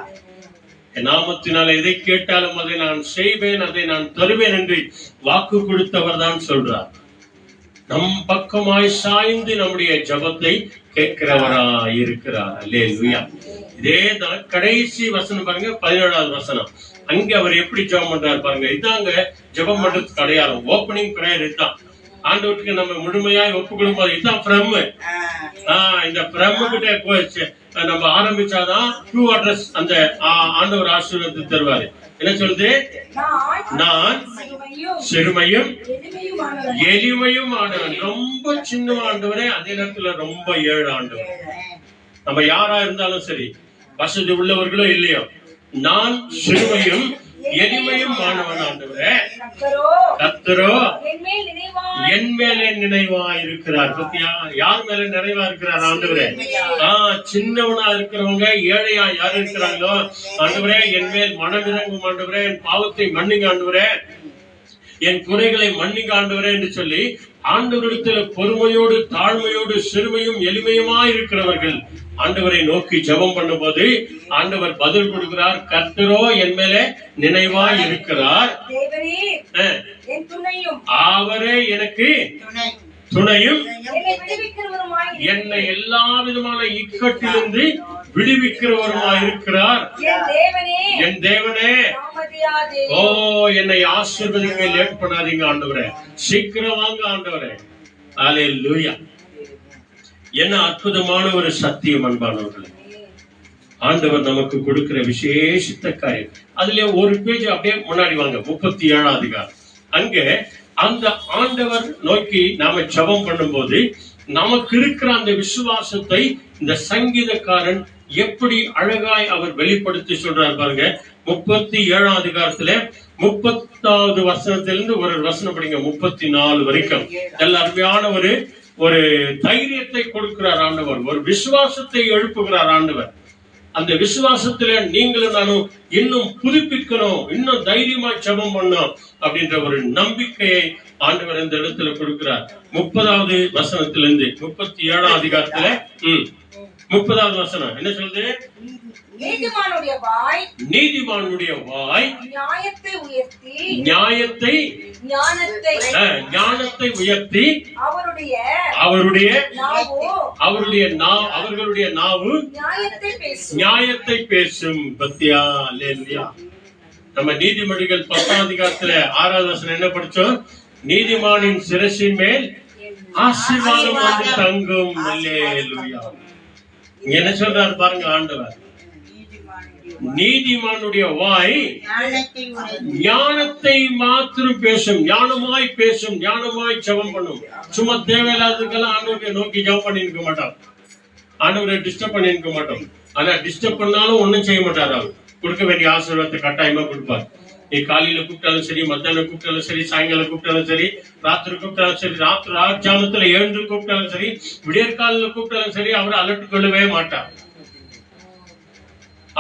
என் நாமத்தினால எதை கேட்டாலும் அதை நான் செய்வேன், அதை நான் தருவேன் என்று வாக்கு கொடுத்தவர் தான் சொல்றார். நம் பக்கமாய் சாய்ந்து நம்முடைய ஜெபத்தை கேட்கிறவராய் இருக்கிறார். அல்லேலூயா. இதே தான் கடைசி வசனம் பாருங்க, 17வது வசனம். அங்க அவர் எப்படி ஜெபம் பண்றாரு பாருங்க. இதாங்க ஜெபம் பண்றதுக்கு அடையாளம், ஓப்பனிங் பிரேயர். இதுதான் ஆண்டவருக்கு நம்ம முழுமையாய் ஒப்பு கொடுப்போம். இதுதான் பிரம்ம. இந்த பிரம்ம கிட்ட நம்ம ஆரம்பிச்சாதான் ட்ரூ அட்ரஸ் அந்த ஆண்டவர் ஆசீர்வாதத்தை தருவாரு. என்ன சொல்லுது? நான் சிறுமையும் எளிமையும் ஆண்டவன். ரொம்ப சின்ன ஆண்டவரே, அதே நேரத்துல ரொம்ப ஏழு ஆண்டவர். நம்ம யாரா இருந்தாலும் சரி, வசதி உள்ளவர்களோ இல்லையோ, நான் சிறுமையும் எளிமையும் மாணவன் ஆண்டவரே, கர்த்தரோ என் மேலே நினைவா இருக்கிறார். பத்தியா, யார் மேல நிறைவா இருக்கிறார் ஆண்டவரே? சின்னவனா இருக்கிறவங்க, ஏழையா யார் இருக்கிறாங்களோ ஆண்டவரே, என் மேல் மனமிறங்கும் ஆண்டவரே, என் பாவத்தை மன்னிங்க ஆண்டவரே, என் குறைகளை மன்னிங்க ஆண்டவரே என்று சொல்லி ஆண்டவரிடத்தில் பொறுமையோடு தாழ்மையோடு சிறுமையும் எளிமையுமா இருக்கிறவர்கள் ஆண்டவரை நோக்கி ஜெபம் பண்ணும் போது ஆண்டவர் பதில் கொடுக்கிறார். கர்த்தரோ என் மேலே நினைவாய் இருக்கிறார், அவரே எனக்கு துணையும் என்னை எல்லா விதமான இக்கட்டிலிருந்து விடுவிக்கிறவருமாய் இருக்கிறார். என் தேவனே, ஓ என்னை ஆசீர்வதிக்க லேட் பண்ணாதீங்க ஆண்டவரே, சீக்கிரம் வாங்க ஆண்டவரே. அல்லேலூயா. என்ன அற்புதமான ஒரு சத்தியம் அன்பானவர்களே. ஆண்டவர் நமக்கு கொடுக்கிற விசேஷித்த காரியம். அதுல ஒரு பேஜ் அப்படியே முன்னாடி வாங்க, 37வது அதிகாரம். அங்க அந்த ஆண்டவர் நோக்கி நாம ஜெபம் பண்ணும்போது நமக்கு இருக்கிற அந்த விசுவாசத்தை இந்த சங்கீதக்காரன் எப்படி அழகாய் அவர் வெளிப்படுத்தி சொல்றார் பாருங்க. 37வது அதிகாரத்துல 30வது வசனத்திலிருந்து ஒரு வசனம் படிங்க, 34 வரைக்கும். நல்ல அருமையான ஒரு தைரியத்தை கொடுக்கிறார் ஆண்டவர், ஒரு விசுவாசத்தை எழுப்புகிறார் ஆண்டவர். அந்த விசுவாசத்துல நீங்களும் நானும் இன்னும் புதுப்பிக்கணும், இன்னும் தைரியமா ஜெபம் பண்ணணும் அப்படின்ற ஒரு நம்பிக்கையை ஆண்டவர் இந்த இடத்துல கொடுக்கிறார். 30வது வசனத்திலிருந்து 37வது அதிகாரத்துல 30வது வசனம் என்ன சொல்லுது? நீதிமானுடைய வாய் நியாயத்தை உயர்த்தி ஞானத்தை உயர்த்தி அவர்களுடைய நாவு நியாயத்தை பேசும். பத்தியா, அல்லேலூயா. நம்ம நீதிமொழிகள் 10வது அதிகாரத்துல 6வது வசனம் என்ன படிச்சோம்? நீதிமானின் சிரசின் மேல் ஆசீர்வாதம் வந்து தங்கும். அல்லேலூயா. என்ன சொல்றாரு பாருங்க ஆண்டவர். நீதிமானுடைய வாய் ஞானத்தை மாத்திரம் பேசும், ஞானமாய் பேசும், ஞானமாய் ஜெபம் பண்ணும். சும்மா தேவையில்லாததுக்கெல்லாம் ஆண்டவரை நோக்கி ஜெபம் பண்ணி இருக்க மாட்டோம், ஆண்டவரை டிஸ்டர்ப் பண்ணி இருக்க மாட்டோம். ஆனா டிஸ்டர்ப் பண்ணாலும் ஒண்ணும் செய்ய மாட்டார். அவர் கொடுக்க வேண்டிய ஆசீர்வாதத்தை கட்டாயமா கொடுப்பார். நீ காலையில கூப்பிட்டாலும் சரி, மத்தியானம் கூப்பிட்டாலும் சரி, சாயங்காலம் கூப்பிட்டாலும் சரி, ராத்திரி கூப்பிட்டாலும் சரி, ராஜாமத்துல எழுந்து கூப்பிட்டாலும் சரி, விடியற்காலில கூப்பிட்டாலும் சரி, அவர் அலட்டு கொள்ளவே மாட்டார்.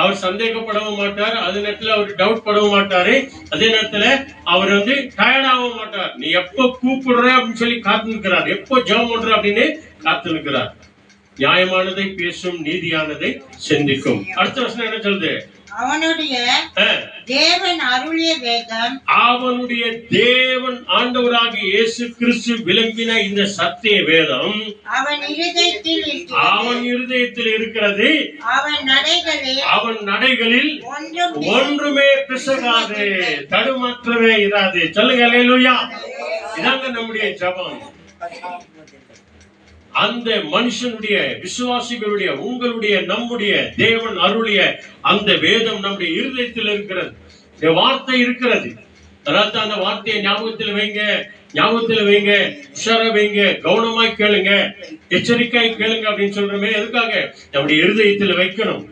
அவர் சந்தேகப்படவும் மாட்டார். அதே நேரத்துல அவர் டவுட் படவும் மாட்டாரு. அதே நேரத்துல அவர் டயர்ட் ஆகவும் மாட்டார். நீ எப்போ கூப்பிடுற அப்படின்னு சொல்லி காத்து நிற்கிறார், எப்போ ஜெபம் பண்ற அப்படின்னு காத்து நிற்கிறார். நியாயமானதை பேசும், நீதியானதை சிந்திக்கும். அடுத்த வசனம் என்ன சொல்லுது? அவனுடைய தேவன் அருளிய வேதம், அவனுடைய தேவன் ஆண்டவராகிய இயேசு கிறிஸ்து விளம்பின இந்த சத்திய வேதம் அவன் இருதயத்தில் இருக்கிறது. அவன் நடைகளில் ஒன்றுமே பிசகாது, தடுமாற்றவே இராது. சொல்லுங்க அல்லேலூயா. இதாங்க நம்முடைய ஜெபம். அந்த மனுஷனுடைய, விசுவாசிகளுடைய, உங்களுடைய, நம்முடைய தேவன் அருளிய அந்த வேதம் நம்முடைய இருதயத்தில் இருக்கிறது. இந்த வார்த்தை இருக்கிறது. அதாவது அந்த வார்த்தையை ஞாபகத்தில் வைங்க, உஷாரா வைங்க, கவனமாய் கேளுங்க, எச்சரிக்கையாய் கேளுங்க அப்படின்னு சொல்றோமே. எதுக்காக? நம்முடைய இருதயத்தில் வைக்கணும்.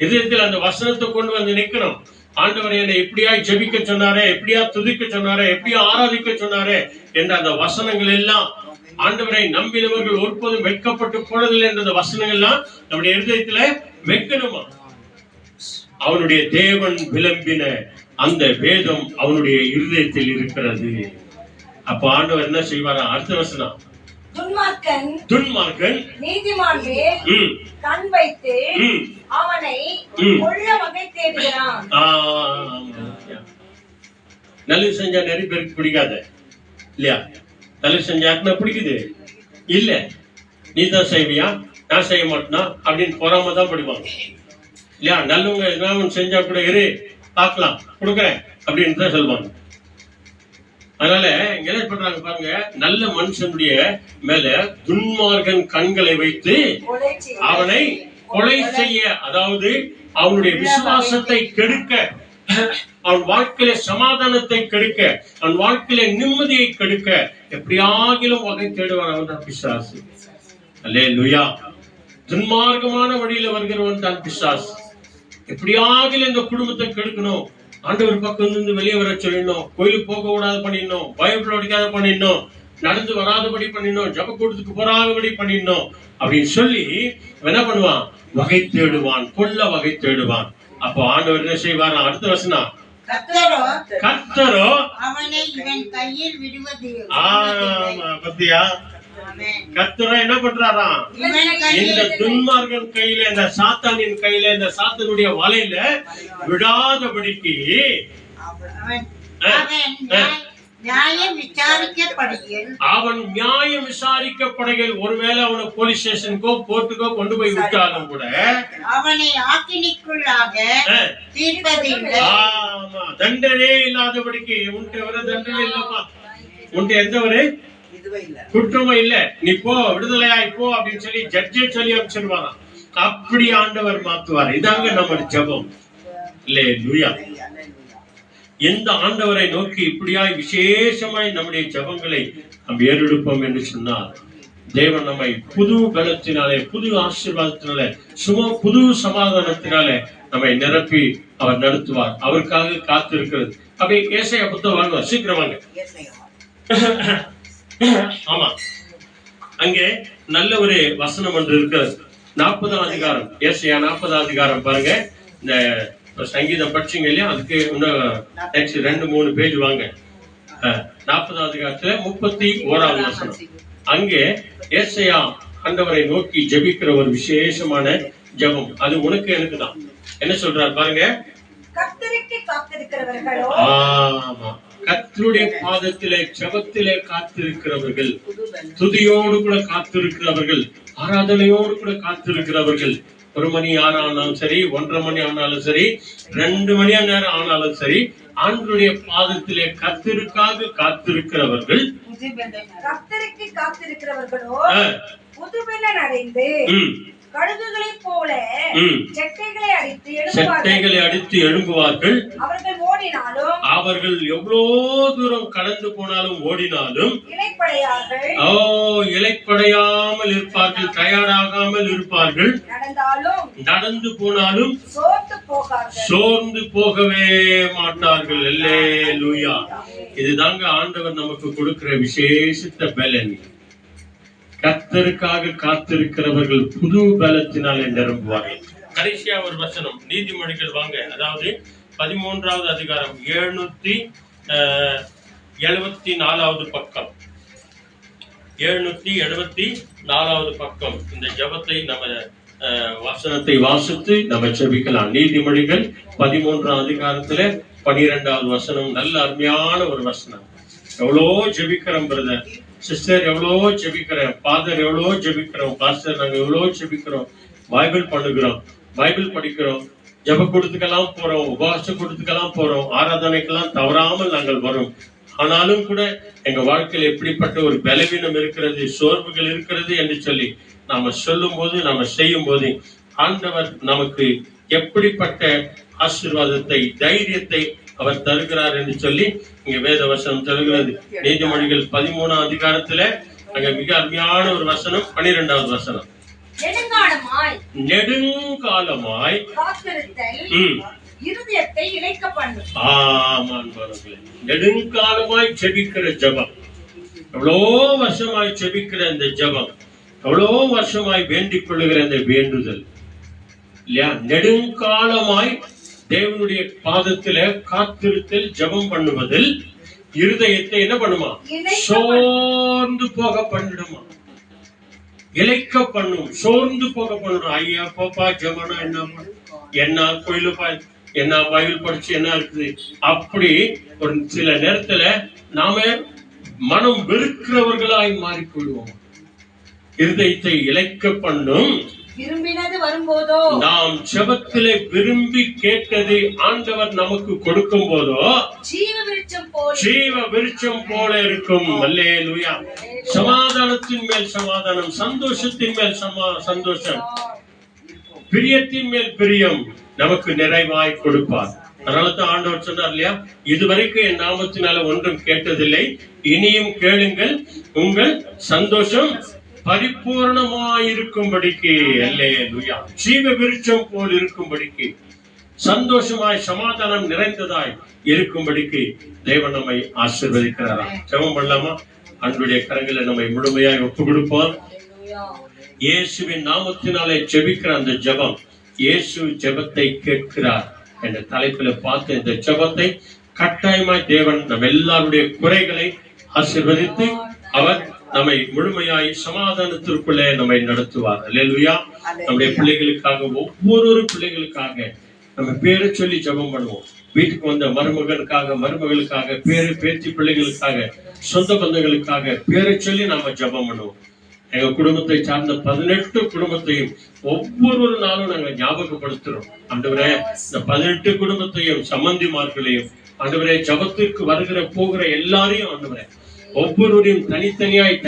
இருதயத்தில் அந்த வசனத்தை கொண்டு வந்து நிற்கணும். ஆண்டவர் என்னை எப்படியா ஜெபிக்க சொன்னாரே, எப்படியா துதிக்க சொன்னாரே, எப்படியா ஆராதிக்க சொன்னாரே என்ற அந்த வசனங்கள் எல்லாம், ஆண்டவரை நம்பினவர்கள் ஒருபோதும் வெட்கப்பட்டு போனதில்லை என்ற வசனங்கள் எல்லாம் நம்முடைய இருதயத்துல வைக்கணுமா? அவனுடைய தேவன் விளம்பின அந்த வேதம் அவனுடைய இருதயத்தில் இருக்கிறது. அப்ப ஆண்டவர் என்ன செய்வாரா? அடுத்த வசனம், துன்மார்க்கன் நீதிமான் மேல் கண் வைத்து அவனை கொல்ல வகை தேடுகிறான். நல்லது செஞ்சா நிறைய பேருக்கு பிடிக்காத இல்லையா? நல்லது செஞ்சாருன்னா பிடிக்குது இல்ல. நீ தான் செய்வியா, நான் செய்ய மாட்டேனா அப்படின்னு பொறாம தான் படிப்பாங்க இல்லையா? நல்லவங்க எதாவது செஞ்சா கூட இரு பார்க்கலாம், கொடுக்குறேன் அப்படின்னு தான் சொல்லுவாங்க. அதனால என்ன பண்றாங்க பாருங்க, நல்ல மனுஷனுடைய மேல துன்மார்க்கன் கண்களை வைத்து அவனை கொலை செய்ய, அதாவது அவனுடைய விசுவாசத்தை கெடுக்க, அவன் வாழ்க்கையில சமாதானத்தை கெடுக்க, அவன் வாழ்க்கையில நிம்மதியை கெடுக்க எப்படியாகிலும் வகை தேடுவான். அவன் தான் பிசாசு. அல்லேலூயா. துன்மார்க்கமான வழியில வருகிறவன் தான் பிசாசு. எப்படியாகிலும் இந்த குடும்பத்தை கெடுக்கணும், ஆண்டவர் பக்கம் இருந்து வெளியே வர சொல்லிடணும், கோயிலுக்கு போக கூடாது பண்ணிடணும், பைபிள் படிக்காத பண்ணிடணும், நடந்து வராதபடி பண்ணிடணும், ஜப கூட்டத்துக்கு போறாதபடி பண்ணிடணும் அப்படின்னு சொல்லி என்ன பண்ணுவான்? வகை தேடுவான், கொல்ல வகை தேடுவான். அப்போ ஆண்டவர் என்ன செய்வார்? அடுத்த வசனம், கர்த்தரோ அவனை இவன் கையில் விடுவது. பத்தியா? கர்த்தரோ என்ன பண்றாராம்? இந்த துன்மார்க்கன் கையில, இந்த சாத்தானின் கையில, இந்த சாத்தானுடைய வலையில விடாதபடிக்கு அவன் நியாயம் விசாரிக்கப்படுகையில் ஒருவேளை அவனை போலீஸ் ஸ்டேஷனுக்கோ கோர்ட்டுக்கோ கொண்டு போய் விட்டாலும் கூட அவனை ஆக்கினிக்குள்ளாக தீர்ப்பதில்லை. தண்டனையே இல்லாதபடிக்கு. உன்கிட்ட வர தண்டனை இல்லப்பா, உன்கிட்ட எந்த ஒரு குற்றமும் இல்ல, நீ போ, விடுதலையாய் போ அப்படின்னு சொல்லி ஜட்ஜே சொல்லி அமைச்சிருவாராம். அப்படி ஆண்டவர் மாத்துவார். இதாங்க நம்ம ஜெபம். அல்லேலூயா. எந்த ஆண்டவரை நோக்கி இப்படியாய் விசேஷமாய் நம்முடைய ஜெபங்களை நாம் ஏறெடுப்போம் என்று சொன்னால், தேவன் நம்மை புது பலத்தினாலே, புது ஆசீர்வாதத்தினாலே, புது சமாதானத்தினாலே நம்மை நிரப்பி அவர் நடத்துவார். அவருக்காக காத்திருக்கிறது. அப்படியே ஏசாயா புத்தகம் வாங்க, சீக்கிரம் வாங்க. ஆமா, அங்கே நல்ல ஒரு வசனம் ஒன்று இருக்கிறது. 40ஆம் அதிகாரம், ஏசாயா 40ஆம் அதிகாரம் பாருங்க. இந்த சங்கீதம் படிச்சீங்க இல்லையா? அதுக்கு இன்னும் 2-3 பேஜ் வாங்க. 40ஆம் அதிகாரத்துல 31ஆவது வசனம். அங்கே ஏசாயா ஆண்டவரை நோக்கி ஜெபிக்கிற ஒரு விசேஷமான ஜெபம். அது உனக்கு எனக்கு தான். என்ன சொல்றாரு பாருங்க, கர்த்தருக்கு காத்திருக்கிறவர்களோ, ஆமா, கர்த்தருடைய பாதத்திலே ஜெபத்திலே காத்திருக்கிறவர்கள், துதியோடு கூட காத்திருக்கிறவர்கள், ஆராதனையோடு கூட காத்திருக்கிறவர்கள், 1 மணி ஆனாலும் சரி, 1:30 மணி ஆனாலும் சரி, 2 மணி நேரம் ஆனாலும் சரி, ஆண்டவருடைய பாதத்திலே கர்த்தருக்காக காத்திருக்கிறவர்கள், கர்த்தருக்கு காத்திருக்கிறவர்களோ புதுபெலன் அடைந்து கழுகுகளைப் போல செட்டைகளை அடித்து எழும்புவார்கள். அவர்கள் ஓடினாலும், அவர்கள் எவ்வளோ தூரம் கடந்து போனாலும் ஓடினாலும் இளைப்படையாமல் இருப்பார்கள், தயாராகாமல் இருப்பார்கள். நடந்து போனாலும் சோர்ந்து போகவே மாட்டார்கள். அல்லேலூயா. இதுதாங்க ஆண்டவர் நமக்கு கொடுக்கிற விசேஷித்த பலன். கர்த்தருக்காக காத்திருக்கிறவர்கள் புது பலத்தினாலே நிரம்புவார்கள். கடைசியா ஒரு வசனம், நீதிமொழிகள் வாங்க, அதாவது 13வது அதிகாரம் 774வது பக்கம். 774வது பக்கம். இந்த ஜெபத்தை நம்ம வசனத்தை வாசித்து நம்ம ஜெபிக்கலாம். நீதிமொழிகள் 13ஆம் அதிகாரத்துல 12வது வசனம். நல்ல அருமையான ஒரு வசனம். எவ்வளோ ஜெபிக்கிறோம் பிரதர், சிஸ்டர், எவ்வளோ ஜெபிக்கிறோம், ஃபாதர் எவ்வளோ ஜெபிக்கிறோம், பாஸ்டர் நாங்க எவ்வளோ ஜெபிக்கிறோம், பைபிள் பண்ணுகிறோம், பைபிள் படிக்கிறோம், ஜெப கூட்டத்துக்கெல்லாம் போறோம், உபவாச கூட்டத்துக்கெல்லாம் போறோம், ஆராதனைக்கெல்லாம் தவறாமல் நாங்கள் வரோம். ஆனாலும் கூட எங்க வாழ்க்கையில் எப்படிப்பட்ட ஒரு பலவீனம் இருக்கிறது, சோர்வுகள் இருக்கிறது என்று சொல்லி நாம சொல்லும் போது, நாம செய்யும் போது ஆண்டவர் நமக்கு எப்படிப்பட்ட ஆசீர்வாதத்தை, தைரியத்தை அவர் தருகிறார் என்று சொல்லி இங்க வேத வசனம் தருகிறது. நீதிமொழிகள் 13ஆம் அதிகாரத்துல அங்க மிக அருமையான ஒரு வசனம், 12வது வசனம். நெடுங்காலமாய் இருதயத்தை இளைக்க பண்ணும். நெடுங்காலமாய் ஜெபிக்கிற ஜெபம், எவ்வளோ வருஷமாய் ஜெபிக்கிற இந்த ஜெபம், எவ்வளோ வருஷமாய் வேண்டிக் கொள்ளுகிற இந்த வேண்டுதல் இல்லையா? நெடுங்காலமாய் தேவனுடைய பாதத்தில காத்திருத்தல், ஜெபம் பண்ணுவதில் இருதயத்தை என்ன பண்ணுமா? சோர்ந்து போக பண்ணிடுமா, இளைக்க பண்ணும், சோர்ந்து போக பண்ணணும். ஐயா போப்பா ஜெபனா என்ன கோயிலுப்பா, என்ன பைபிள் படிச்சு என்ன இருக்குது, அப்படி ஒரு சில நேரத்துல நாம மனம் வெறுக்கிறவர்களாய் மாறிக்கொள்வோம். இருதயத்தை இளைக்க பண்ணும். விரும்பினது வரும்போதோ, நாம் ஜெபத்திலே விரும்பி கேட்டதை ஆண்டவர் நமக்கு கொடுக்கும் போதோ ஜீவ விருட்சம் போல இருக்கும். அல்லேலூயா. சமாதானத்தின் மேல் சமாதானம், சந்தோஷத்தின் மேல் சந்தோஷம், பிரியத்தின் மேல் பிரியம் நமக்கு நிறைவாய் கொடுப்பார். அதனாலதான் ஆண்டவர் சொன்னார் இல்லையா, இதுவரைக்கும் என் நாமத்தினால ஒன்றும் கேட்டதில்லை, இனியும் கேளுங்கள், உங்கள் சந்தோஷம் பரிபூர்ணமாயிருக்கும்படிக்கு. அல்லேலூயா. ஜீவ விருட்சம் போல் இருக்கும்படிக்கு, சந்தோஷமாய் சமாதானம் நிறைந்ததாய் இருக்கும்படிக்கு தேவன் நம்மை ஆசீர்வதிக்கிறாராம். ஜெபம் பண்ணலாமா? அன்புடைய கரங்களை நம்மை முழுமையாய் ஒப்பு கொடுப்போம். இயேசுவின் நாமத்தினாலே ஜெபிக்கிற அந்த ஜெபம், இயேசு ஜெபத்தை கேட்கிறார் என்ற தலைப்பில் பார்த்த இந்த ஜெபத்தை கட்டாயமாய் தேவன் நம்ம எல்லாருடைய குறைகளை ஆசீர்வதித்து அவர் நம்மை முழுமையாய் சமாதானத்திற்குள்ளே நம்மை நடத்துவார். அல்லேலூயா. நம்முடைய பிள்ளைகளுக்காக, ஒவ்வொரு பிள்ளைகளுக்காக நம்ம பேரை சொல்லி ஜெபம் பண்ணுவோம். வீட்டுக்கு வந்த மருமகளுக்காக, பேரு பேத்தி பிள்ளைகளுக்காக, சொந்த பந்தங்களுக்காக பேரை சொல்லி நாம ஜெபம் பண்ணுவோம். எங்க குடும்பத்தை சார்ந்த 18 குடும்பத்தையும் ஒவ்வொரு நாளும் நாங்க ஞாபகப்படுத்துறோம். ஆண்டவரே, இந்த 18 குடும்பத்தையும், சம்பந்திமார்களையும் ஆண்டவரே, ஜெபத்திற்கு வருகிற போகிற எல்லாரையும் ஆண்டவரே, ஒவ்வொருவரையும் தனித்தனியாய்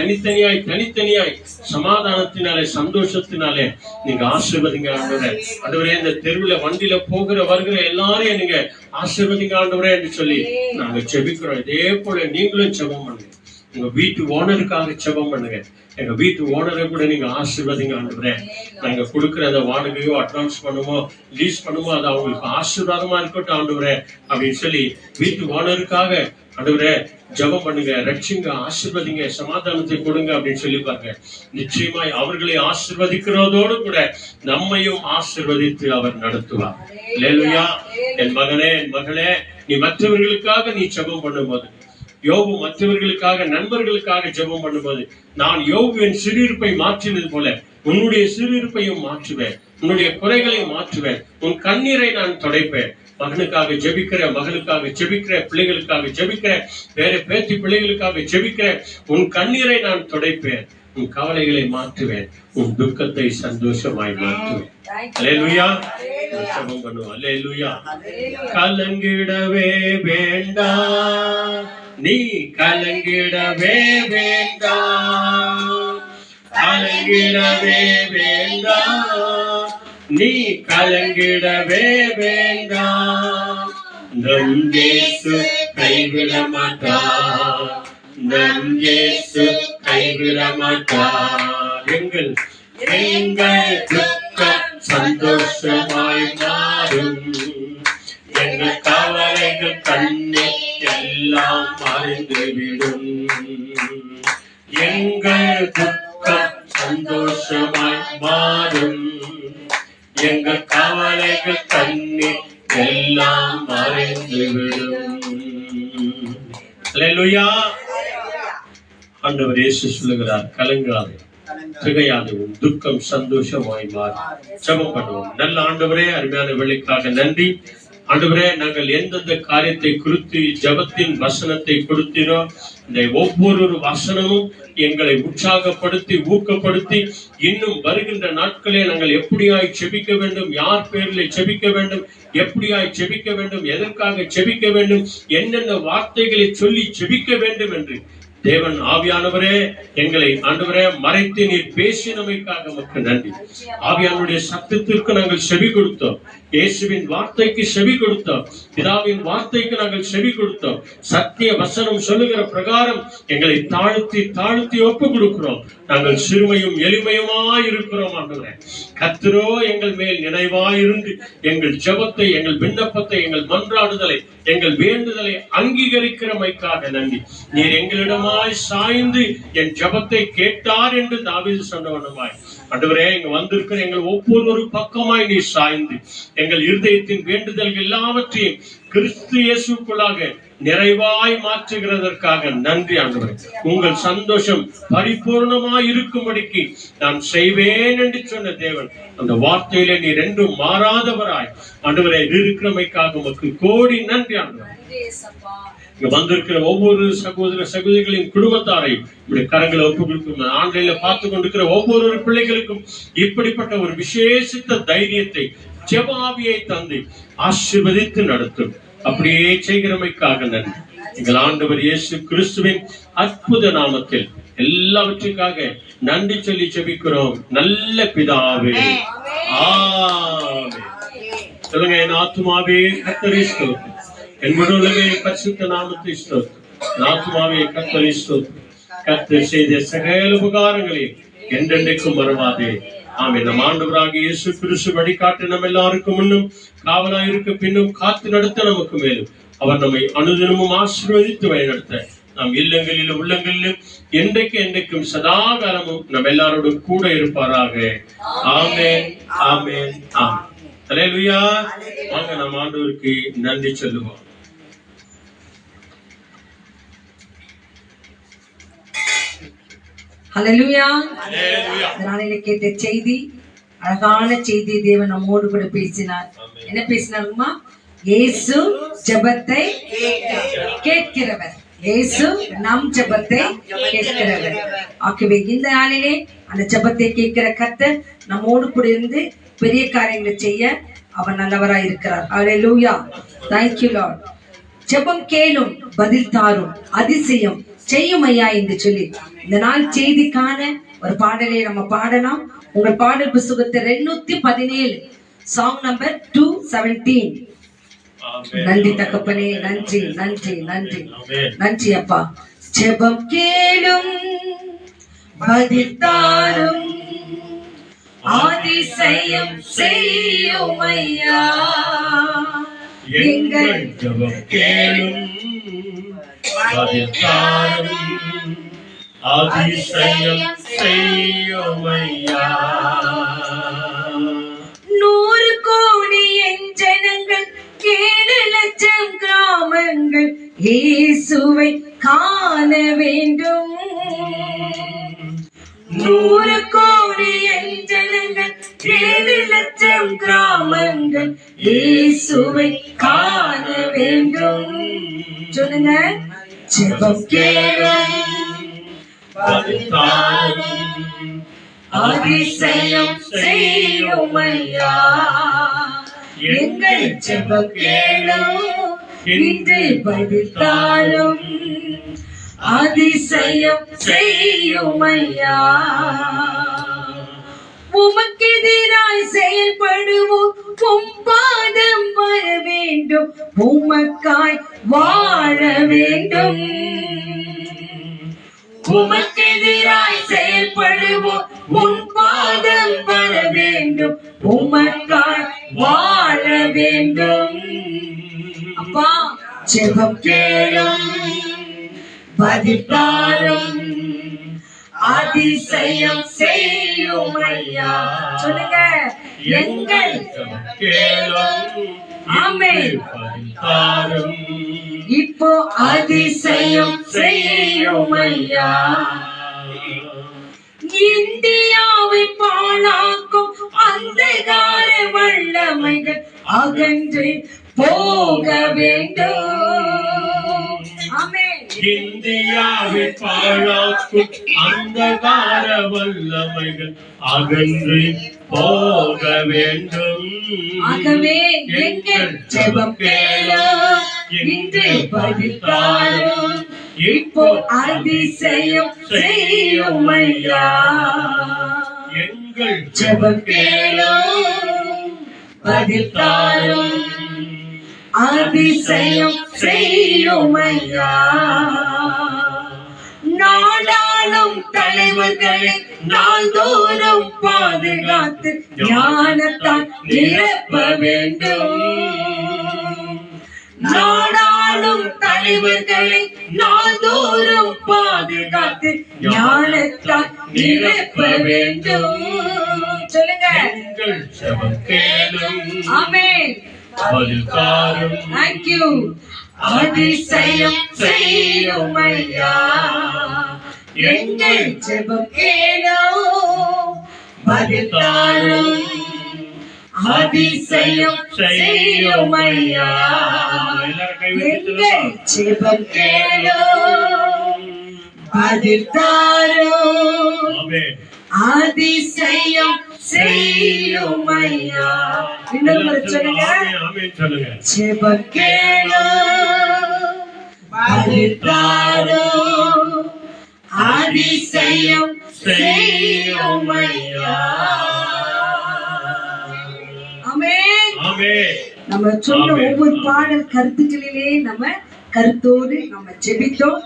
சமாதானத்தினாலே, சந்தோஷத்தினாலே நீங்க ஆசீர்வதிங்க ஆண்டவரே. ஆண்டவரே, இந்த தெருவுல வண்டியில போகிற வருகிற எல்லாரையும் நீங்க ஆசீர்வதிங்க ஆண்டவரே என்று சொல்லி நாங்க ஜெபிக்கிறோம். இதே போல நீங்களும் ஜெபம் பண்ணுங்க. உங்க வீட்டு ஓனருக்காக ஜெபம் பண்ணுங்க. எங்க வீட்டு ஓனரை கூட நீங்க ஆசீர்வதிங்க ஆண்டவரே. நாங்க கொடுக்கிற அந்த வாடகையோ, அட்வான்ஸ் பண்ணுமோ, லீஸ் பண்ணுமோ, அது அவங்களுக்கு ஆசீர்வாதமா இருக்கட்டும் ஆண்டவரே அப்படின்னு சொல்லி வீட்டு ஓனருக்காக ஆண்டவரே ஜெபம் பண்ணுங்க. ரட்சிங்க, ஆசீர்வதிங்க, சமாதானத்தை கொடுங்க அப்படின்னு சொல்லி பாருங்க. நிச்சயமாய் அவர்களை ஆசீர்வதிக்கிறதோடு கூட நம்மையும் ஆசீர்வதித்து அவர் நடத்துவார். அல்லேலூயா. என் மகனே, என் மகளே, நீ மற்றவர்களுக்காக நீ ஜெபம் பண்ணும்போது, யோபு மற்றவர்களுக்காக, நண்பர்களுக்காக ஜெபம் பண்ணும்போது, நான் யோபுவின் சிறுயிருப்பை மாற்றினது போல உன்னுடைய சிறுயிருப்பையும் மாற்றுவேன், உன்னுடைய குறைகளை மாற்றுவேன், உன் கண்ணீரை நான் துடைப்பேன். மகனுக்காக ஜெபிக்கிற, மகளுக்காக ஜெபிக்கிற, பிள்ளைகளுக்காக ஜெபிக்கிற, வேற பேத்தி பிள்ளைகளுக்காக ஜெபிக்கிற, உன் கண்ணீரை நான் துடைப்பேன், உன் கவலைகளை மாற்றுவேன், உன் துக்கத்தை சந்தோஷமாய் மாற்றுவேன். அல்லேலூயா. ஜெபம் பண்ணுவோம். அல்லேலூயா. கலங்கிடவே வேண்டாம், நீ கலங்கிடவே வேண்டாம், கலங்கி கலங்கிடவே வேண்டாம், நீ கலங்கிடவே வேண்டாம். நம் இயேசு கைவிட மாட்டார், நம் இயேசு கைவிட மாட்டார். எங்கள் துக்கம் சந்தோஷமாய் மாறும், எங்கள் கவலைகள் கண்ணீர் எல்லாம் மறைந்துவிடும். எங்கள் துக்கம் சந்தோஷமாய் மாறும், எங்கள் கவலைகள் கண்ணீர் எல்லாம் மறைந்துவிடும். அல்லேலூயா. ஆண்டவர் இயேசு சொல்லுகிறார், கலங்காதே, திகையாதே, உன் துக்கம் சந்தோஷமாய் மாறும். ஜெபம் பண்ணுவோம். நல்ல ஆண்டவரே, அருமையான வேளைக்காக நன்றி. ஆண்டவரே, நாங்கள் எந்தெந்த காரியத்தை குறித்து ஜெபத்தின் வசனத்தை கொடுத்தினோ, இந்த ஒவ்வொரு வசனமும் எங்களை உற்சாகப்படுத்தி ஊக்கப்படுத்தி இன்னும் வருகின்ற நாட்களே நாங்கள் எப்படியாய் செபிக்க வேண்டும், யார் பேரில் செபிக்க வேண்டும், எப்படியாய் செபிக்க வேண்டும், எதற்காக செபிக்க வேண்டும், என்னென்ன வார்த்தைகளை சொல்லி செபிக்க வேண்டும் என்று தேவன் ஆவியானவரே எங்களை ஆண்டவரே மறைத்து நீர் பேசினமைக்காக நமக்கு நன்றி. ஆவியானுடைய சத்தத்திற்கு நாங்கள் செவி கொடுத்தோம், இயேசுவின் வார்த்தைக்கு செவி கொடுத்தோம், பிதாவின் வார்த்தைக்கு நாங்கள் செவி கொடுத்தோம். சத்திய வசனம் சொல்லுகிற பிரகாரம் எங்களை தாழ்த்தி தாழ்த்தி ஒப்பு கொடுக்கிறோம். நாங்கள் சிறுமையும் எளிமையுமாய் இருக்கிறோம். ஆண்டவரே, கர்த்தரோ எங்கள் மேல் நினைவாயிருந்து எங்கள் ஜெபத்தை, எங்கள் விண்ணப்பத்தை, எங்கள் மன்றாடுதலை, எங்கள் வேண்டுதலை அங்கீகரிக்கிறமைக்காக நன்றி. நீர் எங்களிடமாய் சாய்ந்து என் ஜெபத்தை கேட்டார் என்று தாவீது சொன்னவனமாய் ஆண்டவரே, இங்க வந்திருக்கிற எங்கள் ஒவ்வொரு பக்கமாய் நீ சாய்ந்து எங்கள் இருதயத்தின் வேண்டுதல்கள் எல்லாவற்றையும் கிறிஸ்து இயேசுக்குள்ளாக நிறைவாய் மாற்றுகிறதற்காக நன்றி ஆண்டவரே. உங்கள் சந்தோஷம் பரிபூர்ணமாய் இருக்கும்படிக்கு நான் செய்வேன் என்று சொன்ன தேவன், அந்த வார்த்தையிலே நீர் என்றும் மாறாதவராய் ஆண்டவரே இருக்கிறமைக்காக உமக்கு கோடி நன்றி ஆண்டவரே. இங்க வந்திருக்கிற ஒவ்வொரு சகோதர சகோதரிகளின் குடும்பத்தாரை இப்படி கரங்களை ஒப்பு கொடுக்கும். ஆன்லைன்ல பார்த்து கொண்டிருக்கிற ஒவ்வொரு பிள்ளைகளுக்கும் இப்படிப்பட்ட ஒரு விசேஷித்த தைரியத்தை, ஜெபாவியை தந்து ஆசீர்வதித்து நடத்தும். அப்படியே செய்கிறமைக்காக நன்றி. எங்கள் ஆண்டவர் இயேசு கிறிஸ்துவின் அற்புத நாமத்தில் எல்லாவற்றுக்காக நன்றி சொல்லி ஜெபிக்கிறோம். நல்ல பிதாவே, ஆமென். சொல்லுங்க, என் ஆத்துமாவே கர்த்தரை ஸ்தோத்திரி, என் முழு உலகமே பரிசுத்த நாமத்தை ஸ்தோத்திரி. என் ஆத்துமாவே கர்த்தரை ஸ்தோத்திரி. கர்த்தர் செய்த சகல உபகாரங்களையும் என்றென்றைக்கும் மறவாதே. ஆமென். நம் ஆண்டவராகிய இயேசு கிறிஸ்து வழிகாட்டு நம்ம எல்லாருக்கும் முன்னும் காவலாயிருக்க பின்னும் காத்து நடத்த நமக்கு மேலும் அவர் நம்மை அனுதினமும் ஆசீர்வதித்து வழிநடத்த நாம் இல்லங்களிலும் உள்ளங்களிலும் என்றைக்கும் சதா காலமும் நம்ம எல்லாரோடும் கூட இருப்பாராக. ஆமென், ஆமென், ஆமென். அல்லேலூயா. வாங்க நம்ம ஆண்டவருக்கு நன்றி சொல்லுவோம். ஹல்லேலூயா. நாளையில கேட்ட செய்தி, அழகான செய்தி. தேவன் நம்மோடு கூட பேசினார். என்ன பேசினாருமா? இயேசு ஜெபத்தை கேட்கிறவர். இயேசு நம் ஜெபத்தை கேட்கிறவர். ஆகவே இந்த நாளிலே அந்த ஜெபத்தை கேட்கிற கர்த்தர் நம்மோடு கூட இருந்து பெரிய காரியங்களை செய்ய அவர் நல்லவராய் இருக்கிறார். ஹல்லேலூயா. Thank you Lord. ஜெபம் கேளும், பதில் தாரும், அதிசயம் செய்யும் ஐயா என்று சொல்லி இந்த நாள் செய்திக்கான ஒரு பாடலை நம்ம பாடலாம். உங்கள் பாடல் புத்தகத்தை 217 சாங் நம்பர் 217. நன்றி தகப்பனே, நன்றி நன்றி நன்றி நன்றி அப்பா. ஜெபம் கேளும், பதில் தாரும், அதிசயம் செய்யும் ஐயா. எங்கள் ஜெபம் கேளும், பதில் தாரும், அதிசயம் செய்யும் ஐயா. 100 கோடி என் ஜனங்கள், 7 லட்சம் கிராமங்கள் இயேசுவை காண வேண்டும். 100 கோடி என் ஜனங்கள், 7 லட்சம் கிராமங்கள் இயேசுவை காண வேண்டும். சொல்லுங்க. ஜெபம் கேளும், பதில் தாரும், அதிசயம் செய்யும் ஐயா. எங்கள் ஜெபம் கேளும், இன்று பதில் தாரும், அதிசயம் செய்யும் ஐயா. உமக்கெதிராய் செயல்படுவோம் உம் பாதம் வர வேண்டும் உமக்காய் வாழ வேண்டும் உமக்கெதிராய் செயல்படுவோம் உன் பாதம் வர வேண்டும் உமக்காய் வாழ வேண்டும் அப்பா ஜெபம் கேளும் பதித்தாரும் அதிசயம் செய்யும் ஐயா சொல்லுங்க எங்கள் ஆமென் இப்போ அதிசயம் செய்யும் ஐயா இந்தியாவை பாழாக்கும் அந்தகார வல்லமைகள் அகன்று போக வேண்டும் ஆமென் இந்தியாவை பாழாக்கும் அந்தகார வல்லமைகள் அகன்று போக வேண்டும் ஆகவே எங்கள் ஜெபம் கேளும் இன்று பதித்தாரும் இப்போ அதிசயம் செய்யும் ஐயா எங்கள் ஜெபம் கேளும் பதித்தாரும் அதிசயம் செய்யும் ஐயா நாடாளும் தலைவர்களை நாள்தோறும் பாதுகாத்து ஞானத்தால் நிரப்ப வேண்டும் நாடாளும் தலைவர்களை நாள்தோறும் பாதுகாத்து ஞானத்தால் நிரப்ப வேண்டும் சொல்லுங்க எங்கள் ஜெபம் கேளும் ஆமென் பதில் தாரும் Thank you. அதிசயம் செய்யும் ஐயா எங்கள் ஜெபம் கேளும் பதில் தாரும் அதிசயம் செய்யும் ஐயா எங்கள் ஜெபம் கேளும் பதில் தாரும் ஆமென் அதிசயம் செய்யும் ஐயா இன்னொரு முறை சொல்லுங்க ஆமென் சொல்லுங்க ஜெபம் கேளும் பதில் தாரும் அதிசயம் செய்யும் ஐயா ஆமென் ஆமென் நம்ம சொன்ன ஆமென். ஒவ்வொரு பாடல் கருத்துக்களிலே நம்ம கருத்தோடு நம்ம ஜெபித்தோம்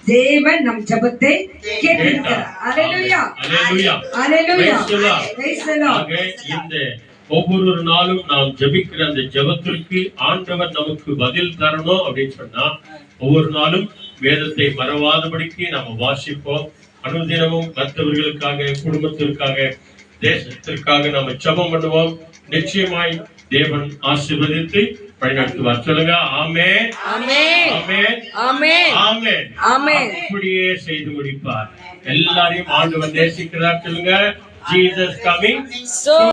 தேவன் நம் ஜெபத்தை கேட்டிருக்கிறார் அல்லேலூயா அல்லேலூயா அல்லேலூயா Praise the Lord. Praise the Lord. ஆக இந்த ஒவ்வொரு நாளும் நாம் ஜெபிக்கிற அந்த ஜெபத்திற்கு ஆண்டவர் நமக்கு பதில் தரணும் அப்படின்னு சொன்னா ஒவ்வொரு நாளும் வேதத்தை மறவாதபடிக்கு நாம வாசிப்போம் அனுதினமும் மற்றவர்களுக்காக குடும்பத்திற்காக தேசத்திற்காக நாம ஜெபம் பண்ணுவோம் நிச்சயமாய் தேவன் ஆசீர்வதித்து வழிநடத்துவார் சொல்லுங்க ஆமென் ஆமென் ஆமென் ஆமென் ஆமென் ஆமென் அப்படியே செய்து முடிப்பார் எல்லாரையும் ஆண்டவர் நேசிக்கிறார் சொல்லுங்க ஜீசஸ் கமிங் So